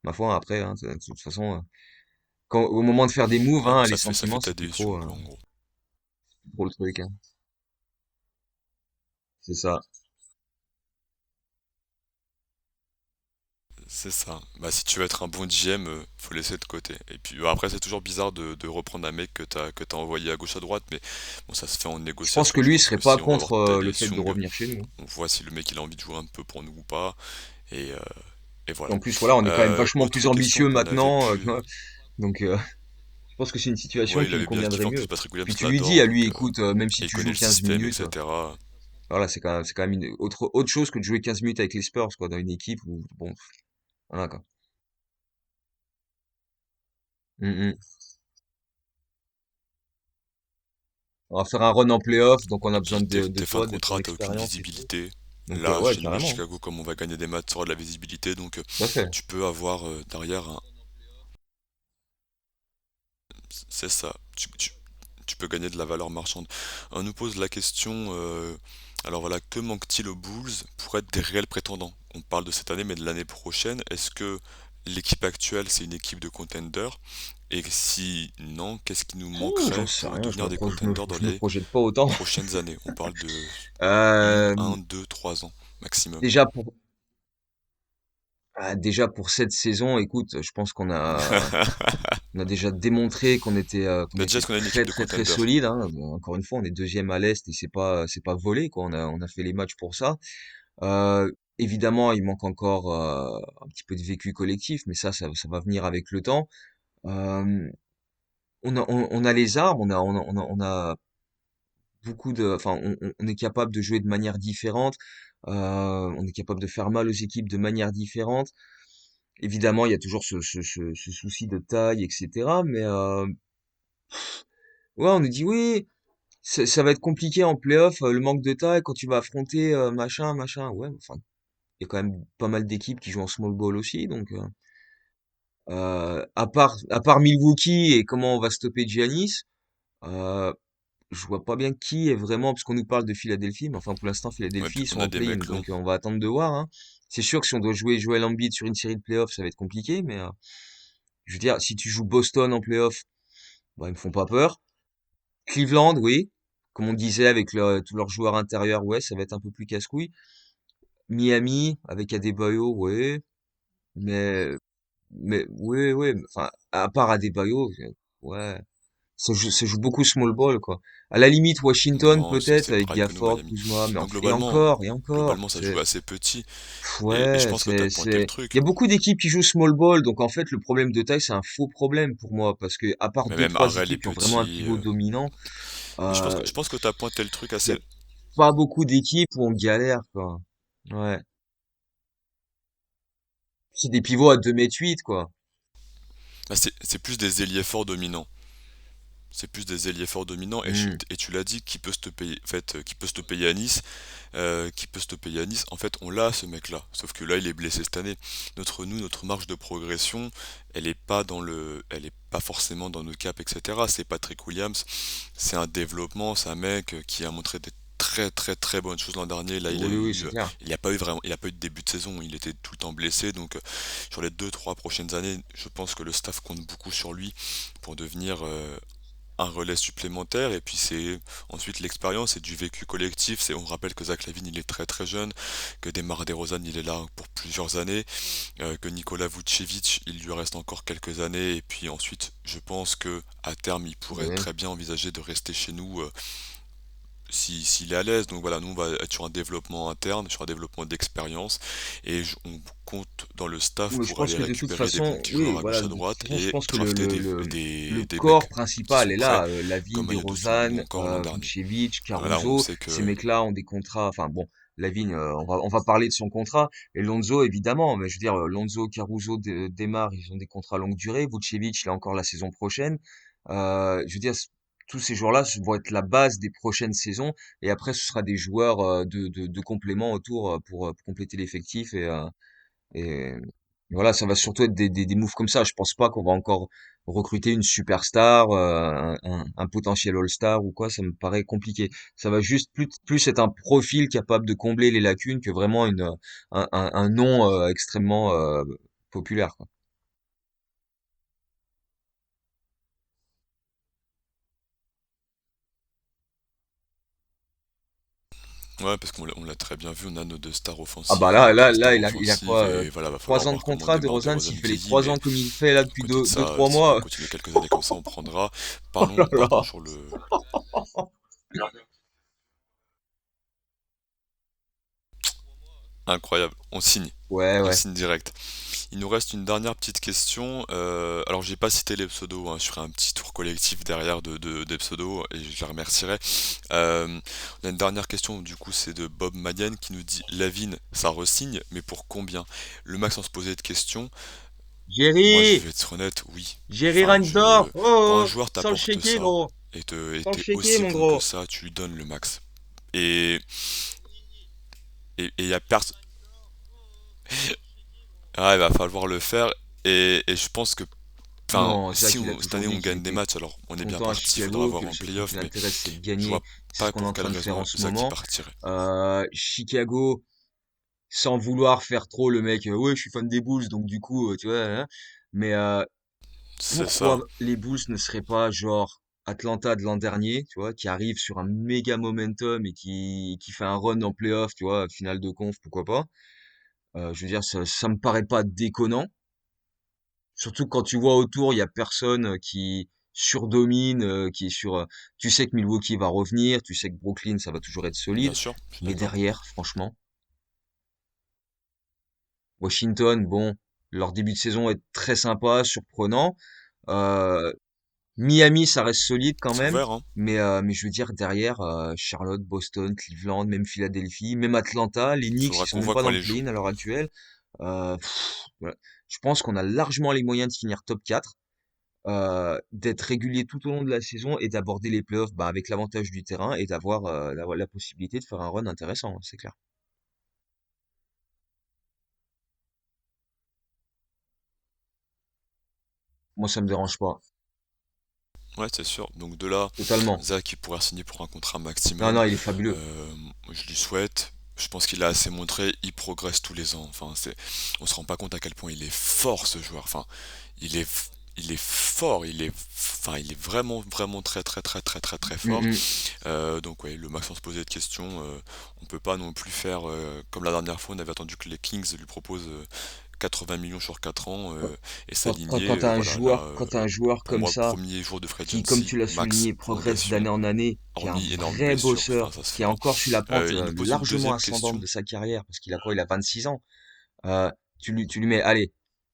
Speaker 2: ma foi, après, hein, de toute façon, au moment de faire des moves,
Speaker 1: Ouais, donc
Speaker 2: hein, les
Speaker 1: ça fait
Speaker 2: sentiments,
Speaker 1: ta décision, quoi, en gros.
Speaker 2: c'est plus trop le truc, hein. C'est ça.
Speaker 1: C'est ça. Bah, si tu veux être un bon GM, faut laisser de côté. Et puis après, c'est toujours bizarre de reprendre un mec que t'as envoyé à gauche à droite, mais bon, ça se fait en
Speaker 2: Je pense que
Speaker 1: négociation. Je
Speaker 2: lui, il
Speaker 1: pense
Speaker 2: serait
Speaker 1: que
Speaker 2: pas
Speaker 1: si on va avoir
Speaker 2: contre le
Speaker 1: Dale
Speaker 2: fait de
Speaker 1: Sung,
Speaker 2: revenir chez nous.
Speaker 1: on voit si le mec il a envie de jouer un peu pour nous ou pas. Et, euh, et
Speaker 2: Et
Speaker 1: voilà.
Speaker 2: en plus, voilà, on est quand même vachement plus
Speaker 1: Autre question
Speaker 2: ambitieux
Speaker 1: qu'on avait
Speaker 2: maintenant,
Speaker 1: pu.
Speaker 2: donc je pense que c'est une situation
Speaker 1: Ouais, il
Speaker 2: qui lui
Speaker 1: avait bien kiffé.
Speaker 2: conviendrait
Speaker 1: En plus,
Speaker 2: mieux.
Speaker 1: Patrick
Speaker 2: Puis
Speaker 1: Williams
Speaker 2: tu lui dis
Speaker 1: l'adore,
Speaker 2: à lui,
Speaker 1: donc
Speaker 2: écoute, même si
Speaker 1: et il
Speaker 2: tu
Speaker 1: connaît
Speaker 2: joues
Speaker 1: le
Speaker 2: 15
Speaker 1: système,
Speaker 2: minutes,
Speaker 1: etc.
Speaker 2: voilà, c'est quand même une autre chose que de jouer 15 minutes avec les Spurs, quoi, dans une équipe où, bon, voilà, quoi. Mm, mm. On va faire un run en playoff, donc on a
Speaker 1: Et
Speaker 2: besoin
Speaker 1: puis
Speaker 2: de
Speaker 1: tes fins de
Speaker 2: toi, de ton
Speaker 1: contrat, t'as aucune
Speaker 2: expérience et tout.
Speaker 1: visibilité.
Speaker 2: Donc,
Speaker 1: Là,
Speaker 2: ouais,
Speaker 1: chez nous à
Speaker 2: carrément, hein.
Speaker 1: Chicago, comme on va gagner des matchs, tu auras de la visibilité, donc
Speaker 2: Tout à fait.
Speaker 1: tu peux avoir derrière c'est ça. Tu peux gagner de la valeur marchande. On nous pose la question, alors voilà, que manque-t-il aux Bulls pour être des réels prétendants? On parle de cette année, mais de l'année prochaine, est-ce que l'équipe actuelle, c'est une équipe de contenders? Et si non, qu'est-ce qui nous
Speaker 2: Ouh, j'en
Speaker 1: manquerait
Speaker 2: sais
Speaker 1: pour
Speaker 2: rien,
Speaker 1: devenir des contenders dans
Speaker 2: je me
Speaker 1: les
Speaker 2: projette pas autant.
Speaker 1: prochaines années? On parle de
Speaker 2: Euh,
Speaker 1: un, 2, 3 ans maximum.
Speaker 2: déjà déjà pour cette saison, écoute, je pense on a déjà démontré qu'on
Speaker 1: Mais déjà,
Speaker 2: était
Speaker 1: est-ce qu'on a une
Speaker 2: très
Speaker 1: équipe de
Speaker 2: très très
Speaker 1: contenders?
Speaker 2: solide, hein. Bon, encore une fois, on est deuxième à l'Est et c'est pas volé, quoi. On a fait les matchs pour ça. Euh, Évidemment, il manque encore un petit peu de vécu collectif, mais ça va venir avec le temps. Euh, on a les armes, on a enfin, on est capable de jouer de manière différente. On est capable de faire mal aux équipes de manière différente. Évidemment, il y a toujours ce souci de taille, etc. Mais ouais, on nous dit oui, ça va être compliqué en playoff, le manque de taille quand tu vas affronter machin, machin. Ouais, enfin, il y a quand même pas mal d'équipes qui jouent en small ball aussi, donc à part Milwaukee et comment on va stopper Giannis, euh, je vois pas bien qui est vraiment, parce qu'on nous parle de Philadelphie, mais enfin pour l'instant
Speaker 1: Ouais,
Speaker 2: Philadelphie
Speaker 1: puis
Speaker 2: ils sont
Speaker 1: on a
Speaker 2: en
Speaker 1: des
Speaker 2: play-in,
Speaker 1: mecs longs.
Speaker 2: donc on va attendre de voir, hein. C'est sûr que si on doit jouer Joel Embiid sur une série de playoffs, ça va être compliqué, mais je veux dire, si tu joues Boston en playoff, bah, ils me font pas peur. Cleveland, oui. Comme on disait avec tous leurs joueurs intérieurs, ouais, ça va être un peu plus casse-couille. Miami, avec Adebayo, ouais. Mais, ouais, ouais. Enfin, à part Adebayo, ouais. Ça joue beaucoup small ball, quoi. À la limite, Washington,
Speaker 1: Non,
Speaker 2: peut-être,
Speaker 1: c'est
Speaker 2: avec
Speaker 1: pareil que nous,
Speaker 2: Gafford,
Speaker 1: Miami.
Speaker 2: Kuzma, mais
Speaker 1: Non,
Speaker 2: et encore,
Speaker 1: globalement, ça joue
Speaker 2: c'est,
Speaker 1: assez petit. Et je
Speaker 2: ouais,
Speaker 1: pense que t'as pointé le
Speaker 2: il y
Speaker 1: truc.
Speaker 2: a beaucoup d'équipes qui jouent small ball, donc en fait, le problème de taille, c'est un faux problème pour moi, parce que, à part
Speaker 1: Mais
Speaker 2: deux,
Speaker 1: même
Speaker 2: trois
Speaker 1: Harrell est
Speaker 2: équipes qui ont vraiment un
Speaker 1: petit.
Speaker 2: pivot dominant,
Speaker 1: Mais
Speaker 2: euh,
Speaker 1: je pense que t'as pointé le truc
Speaker 2: il y a
Speaker 1: assez.
Speaker 2: pas beaucoup d'équipes où on galère, quoi. Ouais. C'est des pivots à 2 m 8, quoi.
Speaker 1: Bah, c'est plus des ailiers forts dominants. C'est plus des ailiers forts dominants.
Speaker 2: Hmm.
Speaker 1: Et tu l'as dit, qui peut se te payer, en fait, qui peut se te payer à Nice. Qui peut se te payer à Nice. En fait, on l'a ce mec-là. Sauf que là, il est blessé cette année. Notre marge de progression, elle est pas forcément dans nos caps, etc. C'est Patrick Williams. C'est un développement. C'est un mec qui a montré des très très très bonnes choses l'an dernier. Là,
Speaker 2: Oui, oui, c'est clair.
Speaker 1: il a pas eu de début de saison. Il était tout le temps blessé. Donc, sur les 2 3 prochaines années, je pense que le staff compte beaucoup sur lui pour devenir un relais supplémentaire. Et puis c'est ensuite l'expérience et du vécu collectif. On rappelle que Zach Lavine il est très très jeune, que Demar DeRozan il est là pour plusieurs années, que Nikola Vucevic il lui reste encore quelques années. Et puis ensuite je pense que à terme il pourrait
Speaker 2: Oui.
Speaker 1: très bien envisager de rester chez nous, si s'il est à l'aise. Donc voilà, nous on va être sur un développement interne, sur un développement d'expérience, et on compte dans le staff
Speaker 2: Mais je
Speaker 1: pour
Speaker 2: pense
Speaker 1: aller
Speaker 2: que de toute
Speaker 1: récupérer des bons
Speaker 2: façon,
Speaker 1: petits
Speaker 2: oui,
Speaker 1: joueurs à
Speaker 2: voilà,
Speaker 1: gauche à
Speaker 2: de toute
Speaker 1: droite
Speaker 2: façon, je
Speaker 1: et
Speaker 2: pense que
Speaker 1: drafter
Speaker 2: le
Speaker 1: des
Speaker 2: corps
Speaker 1: mecs qui
Speaker 2: principal
Speaker 1: sont
Speaker 2: est
Speaker 1: prêts,
Speaker 2: là. Lavigne,
Speaker 1: comme Ayo ou
Speaker 2: DeRozan,
Speaker 1: encore l'an dernier.
Speaker 2: Vucevic,
Speaker 1: Voilà, là on
Speaker 2: Caruso,
Speaker 1: sait que
Speaker 2: ces mecs-là ont des contrats. Enfin bon, Lavigne, on va parler de son contrat. Et Lonzo, évidemment, mais je veux dire, Lonzo, Caruso, Demar, ils ont des contrats longue durée. Vucevic, il a encore la saison prochaine. Je veux dire, tous ces joueurs-là vont être la base des prochaines saisons. Et après, ce sera des joueurs de complément autour pour compléter l'effectif et voilà, ça va surtout être des moves comme ça. Je pense pas qu'on va encore recruter une superstar, un potentiel All-Star ou quoi. Ça me paraît compliqué. Ça va juste plus être un profil capable de combler les lacunes que vraiment un nom extrêmement populaire, quoi.
Speaker 1: Ouais, parce on l'a très bien vu, on a nos deux stars
Speaker 2: Ah bah
Speaker 1: offensives
Speaker 2: là, là,
Speaker 1: après
Speaker 2: là,
Speaker 1: stars
Speaker 2: il a
Speaker 1: offensives,
Speaker 2: quoi?
Speaker 1: et voilà, va falloir
Speaker 2: 3 ans de
Speaker 1: voir comment
Speaker 2: contrat de
Speaker 1: DeMar
Speaker 2: Rosanne,
Speaker 1: DeRozan
Speaker 2: s'il fait les
Speaker 1: vieillit,
Speaker 2: 3
Speaker 1: mais
Speaker 2: ans comme il fait là
Speaker 1: à
Speaker 2: depuis
Speaker 1: côté de
Speaker 2: deux
Speaker 1: ça,
Speaker 2: trois
Speaker 1: s'il peut
Speaker 2: mois.
Speaker 1: continuer quelques années comme ça, on prendra.
Speaker 2: Oh là
Speaker 1: Partons
Speaker 2: là.
Speaker 1: sur le... Incroyable, on signe.
Speaker 2: Ouais,
Speaker 1: On
Speaker 2: ouais.
Speaker 1: signe direct. Il nous reste une dernière petite question. Alors, j'ai pas cité les pseudos, hein, je ferai un petit tour collectif derrière des pseudos et je les remercierai. On a une dernière question, du coup, c'est de Bob Madiane qui nous dit Lavine, ça resigne, mais pour combien? Le max sans se poser de questions. Moi, je
Speaker 2: Jerry!
Speaker 1: vais être honnête, oui.
Speaker 2: Jerry
Speaker 1: Enfin,
Speaker 2: Reinsdorf! Oh,
Speaker 1: quand un
Speaker 2: oh, oh,
Speaker 1: joueur
Speaker 2: sans le
Speaker 1: t'apporte
Speaker 2: shaker,
Speaker 1: ça
Speaker 2: gros!
Speaker 1: et
Speaker 2: Sans le
Speaker 1: t'es
Speaker 2: shaker,
Speaker 1: aussi
Speaker 2: mon
Speaker 1: bon que
Speaker 2: gros!
Speaker 1: ça, tu lui donnes le max. Et il y a personne. Ah, il va falloir le faire. Et je pense que, enfin,
Speaker 2: Non,
Speaker 1: si
Speaker 2: Zach, il a
Speaker 1: cette
Speaker 2: toujours
Speaker 1: année
Speaker 2: dit
Speaker 1: on
Speaker 2: qu'il
Speaker 1: gagne des
Speaker 2: était
Speaker 1: matchs, alors on est bien
Speaker 2: content à
Speaker 1: parti, il faudra
Speaker 2: Chicago, que
Speaker 1: voir
Speaker 2: le
Speaker 1: en
Speaker 2: seul truc
Speaker 1: playoff,
Speaker 2: qui
Speaker 1: mais
Speaker 2: l'intéresse, c'est de
Speaker 1: je vois
Speaker 2: gagner. C'est ce
Speaker 1: pas
Speaker 2: qu'on est en
Speaker 1: pour quelle
Speaker 2: train de faire
Speaker 1: raison
Speaker 2: en ce
Speaker 1: Zach y
Speaker 2: moment.
Speaker 1: partirait.
Speaker 2: Chicago, sans vouloir faire trop le mec, ouais, je suis fan des Bulls, donc du coup, tu vois, hein. Mais
Speaker 1: C'est ça,
Speaker 2: pourquoi les Bulls ne seraient pas genre Atlanta de l'an dernier, tu vois, qui arrive sur un méga momentum et qui fait un run en playoff, tu vois, finale de conf, pourquoi pas. Je veux dire, ça me paraît pas déconnant. Surtout quand tu vois autour, il y a personne qui surdomine, qui est sur. Tu sais que Milwaukee va revenir, tu sais que Brooklyn, ça va toujours être
Speaker 1: bien
Speaker 2: solide,
Speaker 1: sûr, je suis
Speaker 2: mais
Speaker 1: d'accord.
Speaker 2: derrière, franchement, Washington, bon, leur début de saison est très sympa, surprenant. Euh, Miami, ça reste solide quand
Speaker 1: C'est
Speaker 2: même,
Speaker 1: ouvert, hein.
Speaker 2: mais je veux dire derrière, Charlotte, Boston, Cleveland, même Philadelphie, même Atlanta, les Knicks,
Speaker 1: Faudra
Speaker 2: ils sont
Speaker 1: qu'on
Speaker 2: même
Speaker 1: voit
Speaker 2: pas
Speaker 1: quand
Speaker 2: dans le
Speaker 1: les joue.
Speaker 2: play-in à l'heure actuelle. Voilà. Je pense qu'on a largement les moyens de finir top 4, d'être régulier tout au long de la saison et d'aborder les playoffs bah, avec l'avantage du terrain et d'avoir la possibilité de faire un run intéressant, hein, c'est clair. Moi, ça me dérange pas,
Speaker 1: Ouais, c'est sûr. Donc de là,
Speaker 2: totalement.
Speaker 1: Zach, il pourra signer pour un contrat
Speaker 2: Non,
Speaker 1: maximum.
Speaker 2: non, il est fabuleux.
Speaker 1: Je lui souhaite. Je pense qu'il a assez montré. Il progresse tous les ans. Enfin, on se rend pas compte à quel point il est fort ce joueur. Enfin, il est, il est fort. Il est vraiment, vraiment très, très, très, très, très, très
Speaker 2: Mm,
Speaker 1: fort.
Speaker 2: mm.
Speaker 1: Donc ouais, le max sans se poser de questions. On peut pas non plus faire comme la dernière fois. On avait attendu que les Kings lui proposent 80 millions sur 4 ans et s'aligner. Voilà, là,
Speaker 2: Quand t'as un joueur
Speaker 1: pour
Speaker 2: comme
Speaker 1: moi,
Speaker 2: ça,
Speaker 1: premier jour de free
Speaker 2: qui, comme
Speaker 1: agency,
Speaker 2: tu l'as
Speaker 1: max
Speaker 2: souligné, progresse
Speaker 1: prolongation,
Speaker 2: d'année en année, qui est un
Speaker 1: hormis énorme
Speaker 2: vrai
Speaker 1: blessure,
Speaker 2: bosseur,
Speaker 1: enfin ça se
Speaker 2: qui est
Speaker 1: fera.
Speaker 2: encore sur la pente
Speaker 1: Il nous pose une
Speaker 2: largement
Speaker 1: deuxième
Speaker 2: ascendante
Speaker 1: question.
Speaker 2: de sa carrière, parce qu'il a quoi? Il a 26 ans. Tu lui mets, allez,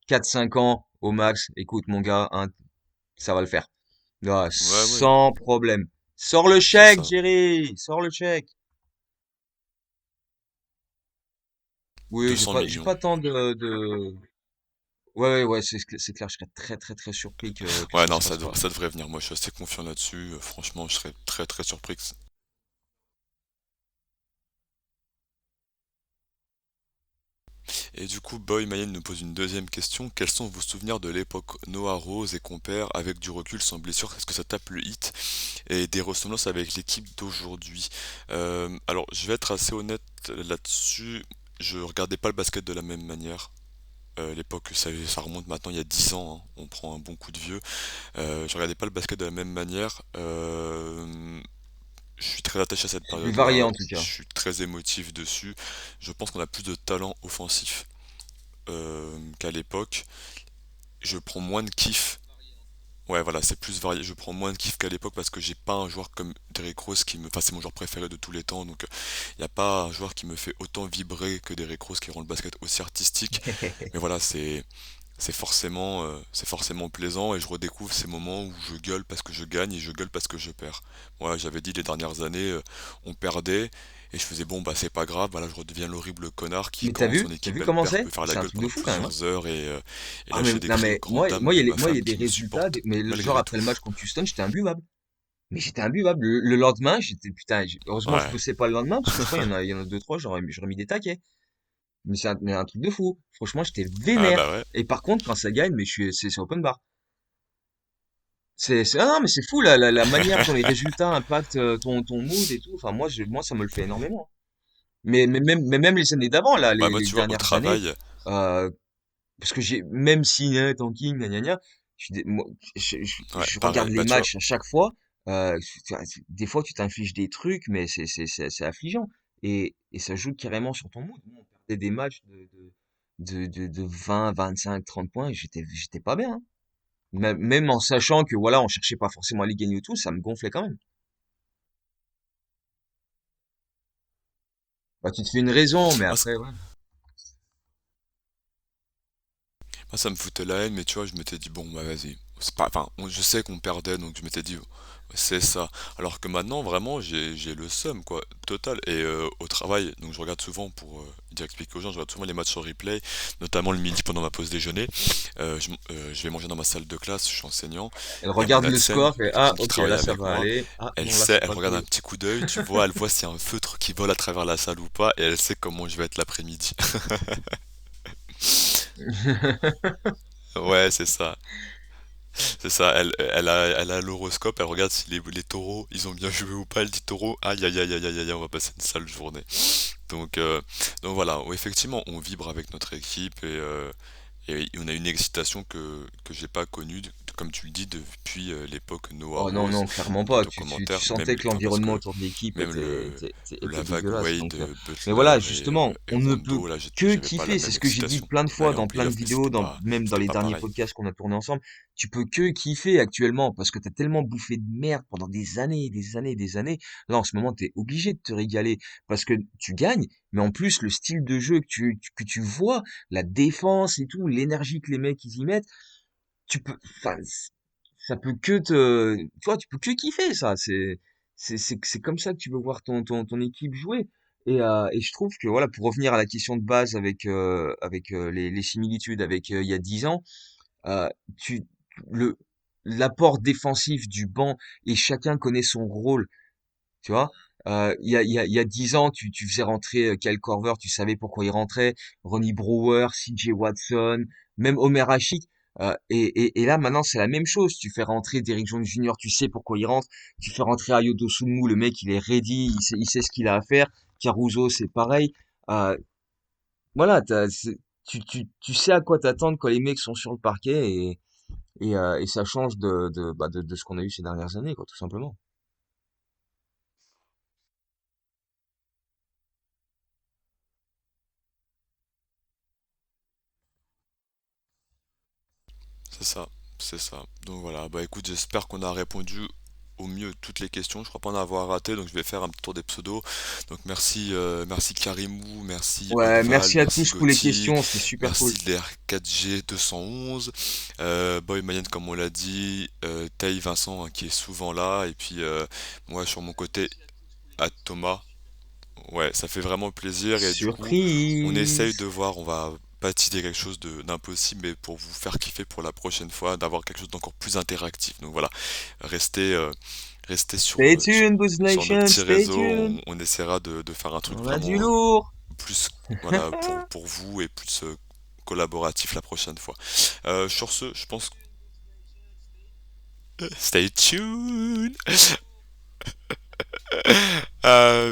Speaker 2: 4 5 ans au max. Écoute, mon gars, hein, ça va le faire. Ah,
Speaker 1: Ouais, ouais,
Speaker 2: sans problème. Sors le
Speaker 1: c'est
Speaker 2: chèque,
Speaker 1: ça.
Speaker 2: Jerry! Sors le chèque! Oui,
Speaker 1: 200
Speaker 2: j'ai
Speaker 1: millions.
Speaker 2: pas tant de... Ouais, ouais, ouais, c'est clair, je serais très, très, très surpris que
Speaker 1: Ouais,
Speaker 2: ça
Speaker 1: non,
Speaker 2: se passe pas.
Speaker 1: ça devrait venir. Moi, je suis assez confiant là-dessus. Franchement, je serais très, très surpris Et du coup, Boy Mayen nous pose une deuxième question. Quels sont vos souvenirs de l'époque Noah Rose et compère avec du recul sans blessure? Est-ce que ça tape le hit et des ressemblances avec l'équipe d'aujourd'hui? Alors, je vais être assez honnête là-dessus. Je regardais pas le basket de la même manière. L'époque, ça remonte maintenant il y a 10 ans, hein. On prend un bon coup de vieux. Je regardais pas le basket de la même manière. Je suis très attaché à cette
Speaker 2: C'est plus varié
Speaker 1: période-là.
Speaker 2: en tout
Speaker 1: Je
Speaker 2: cas.
Speaker 1: suis très émotif dessus. Je pense qu'on a plus de talent offensif qu'à l'époque. Je prends moins de kiff. Ouais, voilà, c'est plus varié. Je prends moins de kiff qu'à l'époque parce que j'ai pas un joueur comme Derrick Rose qui me. Enfin, c'est mon joueur préféré de tous les temps. Donc, il n'y a pas un joueur qui me fait autant vibrer que Derrick Rose qui rend le basket aussi artistique. Mais voilà, c'est forcément plaisant et je redécouvre ces moments où je gueule parce que je gagne et je gueule parce que je perds. Moi, j'avais dit les dernières années, on perdait et je faisais bon bah c'est pas grave, voilà, je redeviens l'horrible connard qui
Speaker 2: Mais
Speaker 1: quand son
Speaker 2: t'as
Speaker 1: équipe
Speaker 2: vu
Speaker 1: elle
Speaker 2: comment
Speaker 1: perd
Speaker 2: c'est?
Speaker 1: peut faire la
Speaker 2: C'est un
Speaker 1: gueule
Speaker 2: truc de
Speaker 1: pendant
Speaker 2: fou quand même, hein?
Speaker 1: plusieurs heures et
Speaker 2: Ah mais
Speaker 1: lâcher des
Speaker 2: non
Speaker 1: cris de
Speaker 2: mais
Speaker 1: grande dame de ma
Speaker 2: moi il y a
Speaker 1: femme
Speaker 2: des
Speaker 1: qui me
Speaker 2: résultats,
Speaker 1: supporte
Speaker 2: mais genre
Speaker 1: malgré
Speaker 2: après
Speaker 1: tout.
Speaker 2: le match contre Houston, j'étais imbuvable. Mais j'étais imbuvable. Le lendemain, j'étais putain. Heureusement, je
Speaker 1: Ouais.
Speaker 2: bossais pas le lendemain parce que je crois il y en a deux trois, j'aurais mis des taquets. Mais mais un truc de fou. Franchement, j'étais
Speaker 1: Ah
Speaker 2: vénère.
Speaker 1: bah ouais.
Speaker 2: Et par contre, quand ça gagne, mais c'est open bar. Ah non, mais c'est fou la manière dont les résultats impactent ton mood et tout. Enfin, moi, ça me le fait énormément. Mais même les années d'avant, là,
Speaker 1: Bah moi
Speaker 2: les
Speaker 1: tu vois au
Speaker 2: dernières années,
Speaker 1: travail,
Speaker 2: euh, parce que même si tanking, gna gna gna, moi,
Speaker 1: ouais,
Speaker 2: je regarde
Speaker 1: pareil.
Speaker 2: les
Speaker 1: Bah tu vois,
Speaker 2: matchs à chaque fois. Des fois, tu t'infliges des trucs, mais c'est affligeant. et ça joue carrément sur ton mood. Nous, on perdait des matchs de 20, 25, 30 points et j'étais pas bien, hein. Même en sachant que voilà, on cherchait pas forcément à les gagner ou tout, ça me gonflait quand même. Bah, tu te fais une raison, mais
Speaker 1: Moi,
Speaker 2: après, ouais.
Speaker 1: moi, ça me foutait la haine, mais tu vois, je m'étais dit, bon, bah vas-y. C'est pas, enfin, je sais qu'on perdait, donc je m'étais dit, c'est ça. Alors que maintenant, vraiment, j'ai le seum, quoi, total. Et au travail, donc je regarde souvent, pour dire, expliquer aux gens, je regarde souvent les matchs sur replay, notamment le midi pendant ma pause déjeuner. Je vais manger dans ma salle de classe, je suis enseignant.
Speaker 2: Elle
Speaker 1: Il y a mon
Speaker 2: regarde le
Speaker 1: ATSEM,
Speaker 2: score, et
Speaker 1: la
Speaker 2: ah,
Speaker 1: personne qui
Speaker 2: ok,
Speaker 1: travaille
Speaker 2: là ça
Speaker 1: avec
Speaker 2: va
Speaker 1: moi.
Speaker 2: aller. Ah,
Speaker 1: Elle
Speaker 2: non, là
Speaker 1: sait,
Speaker 2: c'est
Speaker 1: elle
Speaker 2: pas
Speaker 1: regarde un
Speaker 2: cool.
Speaker 1: petit coup d'œil, tu vois, elle voit s'il y a un feutre qui vole à travers la salle ou pas, et elle sait comment je vais être l'après-midi. Ouais, c'est ça. C'est ça, elle a l'horoscope, elle regarde si les taureaux, ils ont bien joué ou pas, elle dit taureau, aïe aïe aïe aïe aïe aïe, on va passer une sale journée. Donc, euh, donc voilà, effectivement, on vibre avec notre équipe et on a une excitation que j'ai pas connue, comme tu le dis, depuis l'époque Noah
Speaker 2: Oh non,
Speaker 1: Rose,
Speaker 2: non, clairement
Speaker 1: de
Speaker 2: pas.
Speaker 1: ton
Speaker 2: Tu
Speaker 1: commentaire, même,
Speaker 2: sentais que
Speaker 1: enfin parce
Speaker 2: l'environnement
Speaker 1: que
Speaker 2: autour de l'équipe
Speaker 1: même
Speaker 2: était
Speaker 1: la vague
Speaker 2: dégueulasse.
Speaker 1: Wade,
Speaker 2: Mais voilà,
Speaker 1: Butler
Speaker 2: justement,
Speaker 1: et
Speaker 2: on ne peut
Speaker 1: Rondo, là,
Speaker 2: que
Speaker 1: j'avais pas la
Speaker 2: kiffer. C'est
Speaker 1: même
Speaker 2: ce que j'ai dit
Speaker 1: excitation.
Speaker 2: plein de
Speaker 1: On
Speaker 2: fois
Speaker 1: allait en
Speaker 2: dans plein de
Speaker 1: playoff, mais
Speaker 2: vidéos, même dans
Speaker 1: c'était
Speaker 2: les
Speaker 1: pas
Speaker 2: derniers
Speaker 1: pareil.
Speaker 2: podcasts qu'on a tournés ensemble. Tu peux que kiffer actuellement parce que t'as tellement bouffé de merde pendant des années, des années, des années. Là, en ce moment, t'es obligé de te régaler parce que tu gagnes, mais en plus, le style de jeu que tu vois, la défense et tout, l'énergie que les mecs ils y mettent, tu peux, enfin, ça peut que te, tu vois, tu peux que kiffer ça. C'est comme ça que tu veux voir ton équipe jouer. Et je trouve que voilà, pour revenir à la question de base avec les similitudes avec il y a 10 ans, euh, tu, le, l'apport défensif du banc et chacun connaît son rôle. Tu vois, il y a 10 ans, tu faisais rentrer Kyle Korver, tu savais pourquoi il rentrait, Ronnie Brewer, CJ Watson, même Omer Ashik. Et là, maintenant, c'est la même chose. Tu fais rentrer Derrick Jones Jr., tu sais pourquoi il rentre. Tu fais rentrer Ayo Dosunmu, le mec, il est ready, il sait ce qu'il a à faire. Caruso, c'est pareil. Euh, voilà, tu sais à quoi t'attendre quand les mecs sont sur le parquet et ça change de ce qu'on a eu ces dernières années, quoi, tout simplement.
Speaker 1: C'est ça, c'est ça. Donc voilà, bah écoute, j'espère qu'on a répondu au mieux toutes les questions. Je crois pas en avoir raté, donc je vais faire un petit tour des pseudos. Donc merci Karimou, merci
Speaker 2: Ouais,
Speaker 1: Olival,
Speaker 2: merci à
Speaker 1: merci
Speaker 2: tous pour les
Speaker 1: Gotti,
Speaker 2: questions, c'était super
Speaker 1: merci
Speaker 2: cool.
Speaker 1: LR4G 211, Boy Mayenne comme on l'a dit, Tay Vincent hein, qui est souvent là, et puis moi sur mon côté à Thomas. Ouais, ça fait vraiment plaisir et du coup, on essaye
Speaker 2: Surprise!
Speaker 1: de voir, on va pas teaser quelque chose d'impossible, mais pour vous faire kiffer pour la prochaine fois, d'avoir quelque chose d'encore plus interactif. Donc voilà, restez, restez
Speaker 2: Stay tuned, Boost
Speaker 1: sur nos
Speaker 2: Nation,
Speaker 1: petits
Speaker 2: stay
Speaker 1: réseaux,
Speaker 2: tuned!
Speaker 1: on essaiera de faire un truc
Speaker 2: On a du
Speaker 1: vraiment
Speaker 2: lourd!
Speaker 1: plus, voilà, pour vous et plus collaboratif la prochaine fois. Sur ce, je pense. Stay tuned!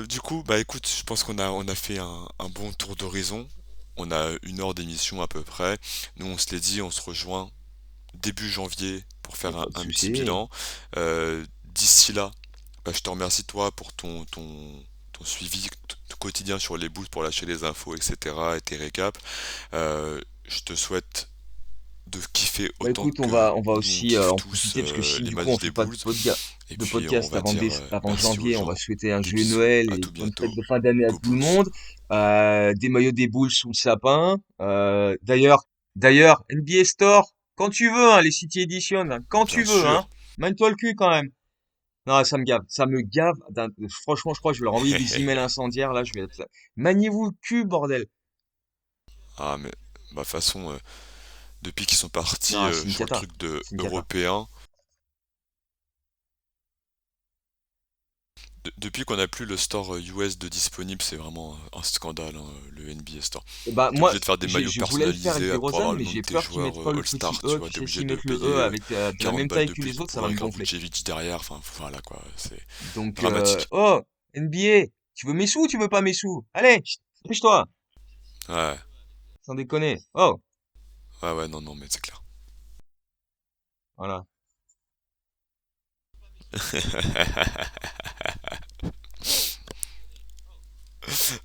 Speaker 1: Du coup, bah écoute, je pense qu'on a fait un bon tour d'horizon. On a 1 heure d'émission à peu près. Nous, on se l'est dit, on se rejoint début janvier pour
Speaker 2: Y a
Speaker 1: faire un,
Speaker 2: pas de
Speaker 1: un petit
Speaker 2: souci.
Speaker 1: bilan. D'ici là, bah, je te remercie toi pour ton suivi quotidien sur les boosts pour lâcher les infos, etc. et tes récaps. Je te souhaite de kiffer
Speaker 2: Bah
Speaker 1: autant
Speaker 2: écoute,
Speaker 1: que
Speaker 2: on va
Speaker 1: nous on
Speaker 2: aussi
Speaker 1: kiffe
Speaker 2: en
Speaker 1: tous
Speaker 2: profiter parce que si
Speaker 1: les
Speaker 2: du coup on
Speaker 1: matchs
Speaker 2: fait
Speaker 1: des
Speaker 2: pas
Speaker 1: Bulls. Et
Speaker 2: de
Speaker 1: puis on
Speaker 2: podcast
Speaker 1: va dire
Speaker 2: avant
Speaker 1: merci aux
Speaker 2: janvier, on va
Speaker 1: gens,
Speaker 2: souhaiter un
Speaker 1: des
Speaker 2: joyeux
Speaker 1: bisous,
Speaker 2: Noël
Speaker 1: à
Speaker 2: et
Speaker 1: tout
Speaker 2: bonne fête
Speaker 1: bientôt,
Speaker 2: de fin d'année à
Speaker 1: go
Speaker 2: tout le
Speaker 1: Bulls.
Speaker 2: monde. Des maillots des boules sous le sapin. D'ailleurs, NBA Store, quand tu veux, hein, les City Edition, hein, quand tu
Speaker 1: Bien
Speaker 2: veux, hein.
Speaker 1: sûr.
Speaker 2: Mène-toi le cul quand même. Non, ça me gave. Ça me gave. Franchement, je crois que je vais leur envoyer des emails incendiaires, là. Maniez-vous le cul, bordel.
Speaker 1: Ah mais bah de toute façon depuis qu'ils sont partis
Speaker 2: Non, c'est une
Speaker 1: sur le
Speaker 2: cata.
Speaker 1: truc de
Speaker 2: C'est une cata.
Speaker 1: européen, depuis qu'on a plus le store US de disponible, c'est vraiment un scandale hein, le NBA Store.
Speaker 2: Bah,
Speaker 1: T'es
Speaker 2: moi,
Speaker 1: obligé de faire des maillots
Speaker 2: je voulais le faire avec
Speaker 1: personnalisés
Speaker 2: des
Speaker 1: pour
Speaker 2: Rosanne,
Speaker 1: avoir le
Speaker 2: mais
Speaker 1: nom de
Speaker 2: j'ai
Speaker 1: tes
Speaker 2: peur qu'ils
Speaker 1: joueurs
Speaker 2: mettent pas le petit
Speaker 1: All-Star, tu
Speaker 2: E.
Speaker 1: vois,
Speaker 2: Tu
Speaker 1: t'es
Speaker 2: sais,
Speaker 1: obligé
Speaker 2: s'ils
Speaker 1: de
Speaker 2: mettent le E
Speaker 1: payer
Speaker 2: avec de la
Speaker 1: 40
Speaker 2: même
Speaker 1: balles
Speaker 2: taille
Speaker 1: de
Speaker 2: que
Speaker 1: plus
Speaker 2: les autres,
Speaker 1: pour
Speaker 2: ça va
Speaker 1: avoir
Speaker 2: me
Speaker 1: un
Speaker 2: gonfler.
Speaker 1: Vucevic derrière, enfin voilà quoi, c'est
Speaker 2: Donc,
Speaker 1: dramatique.
Speaker 2: oh, NBA, tu veux mes sous ou tu veux pas mes sous? Allez, dépêche-toi,
Speaker 1: Ouais,
Speaker 2: sans déconner. Oh,
Speaker 1: ouais, ouais, non, non, mais c'est clair.
Speaker 2: voilà.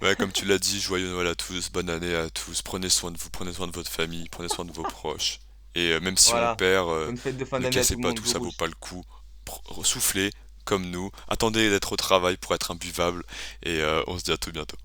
Speaker 1: Ouais, comme tu l'as dit, joyeux Noël à tous, bonne année à tous, prenez soin de vous, prenez soin de votre famille, prenez soin de vos proches. Et même si on
Speaker 2: Voilà.
Speaker 1: perd,
Speaker 2: Bonne fête de fin
Speaker 1: ne
Speaker 2: d'année à
Speaker 1: cassez
Speaker 2: tout le
Speaker 1: pas
Speaker 2: monde.
Speaker 1: tout,
Speaker 2: Vous
Speaker 1: ça vaut
Speaker 2: rouge.
Speaker 1: pas le coup. Soufflez comme nous, attendez d'être au travail pour être imbuvable, et on se dit à tout bientôt.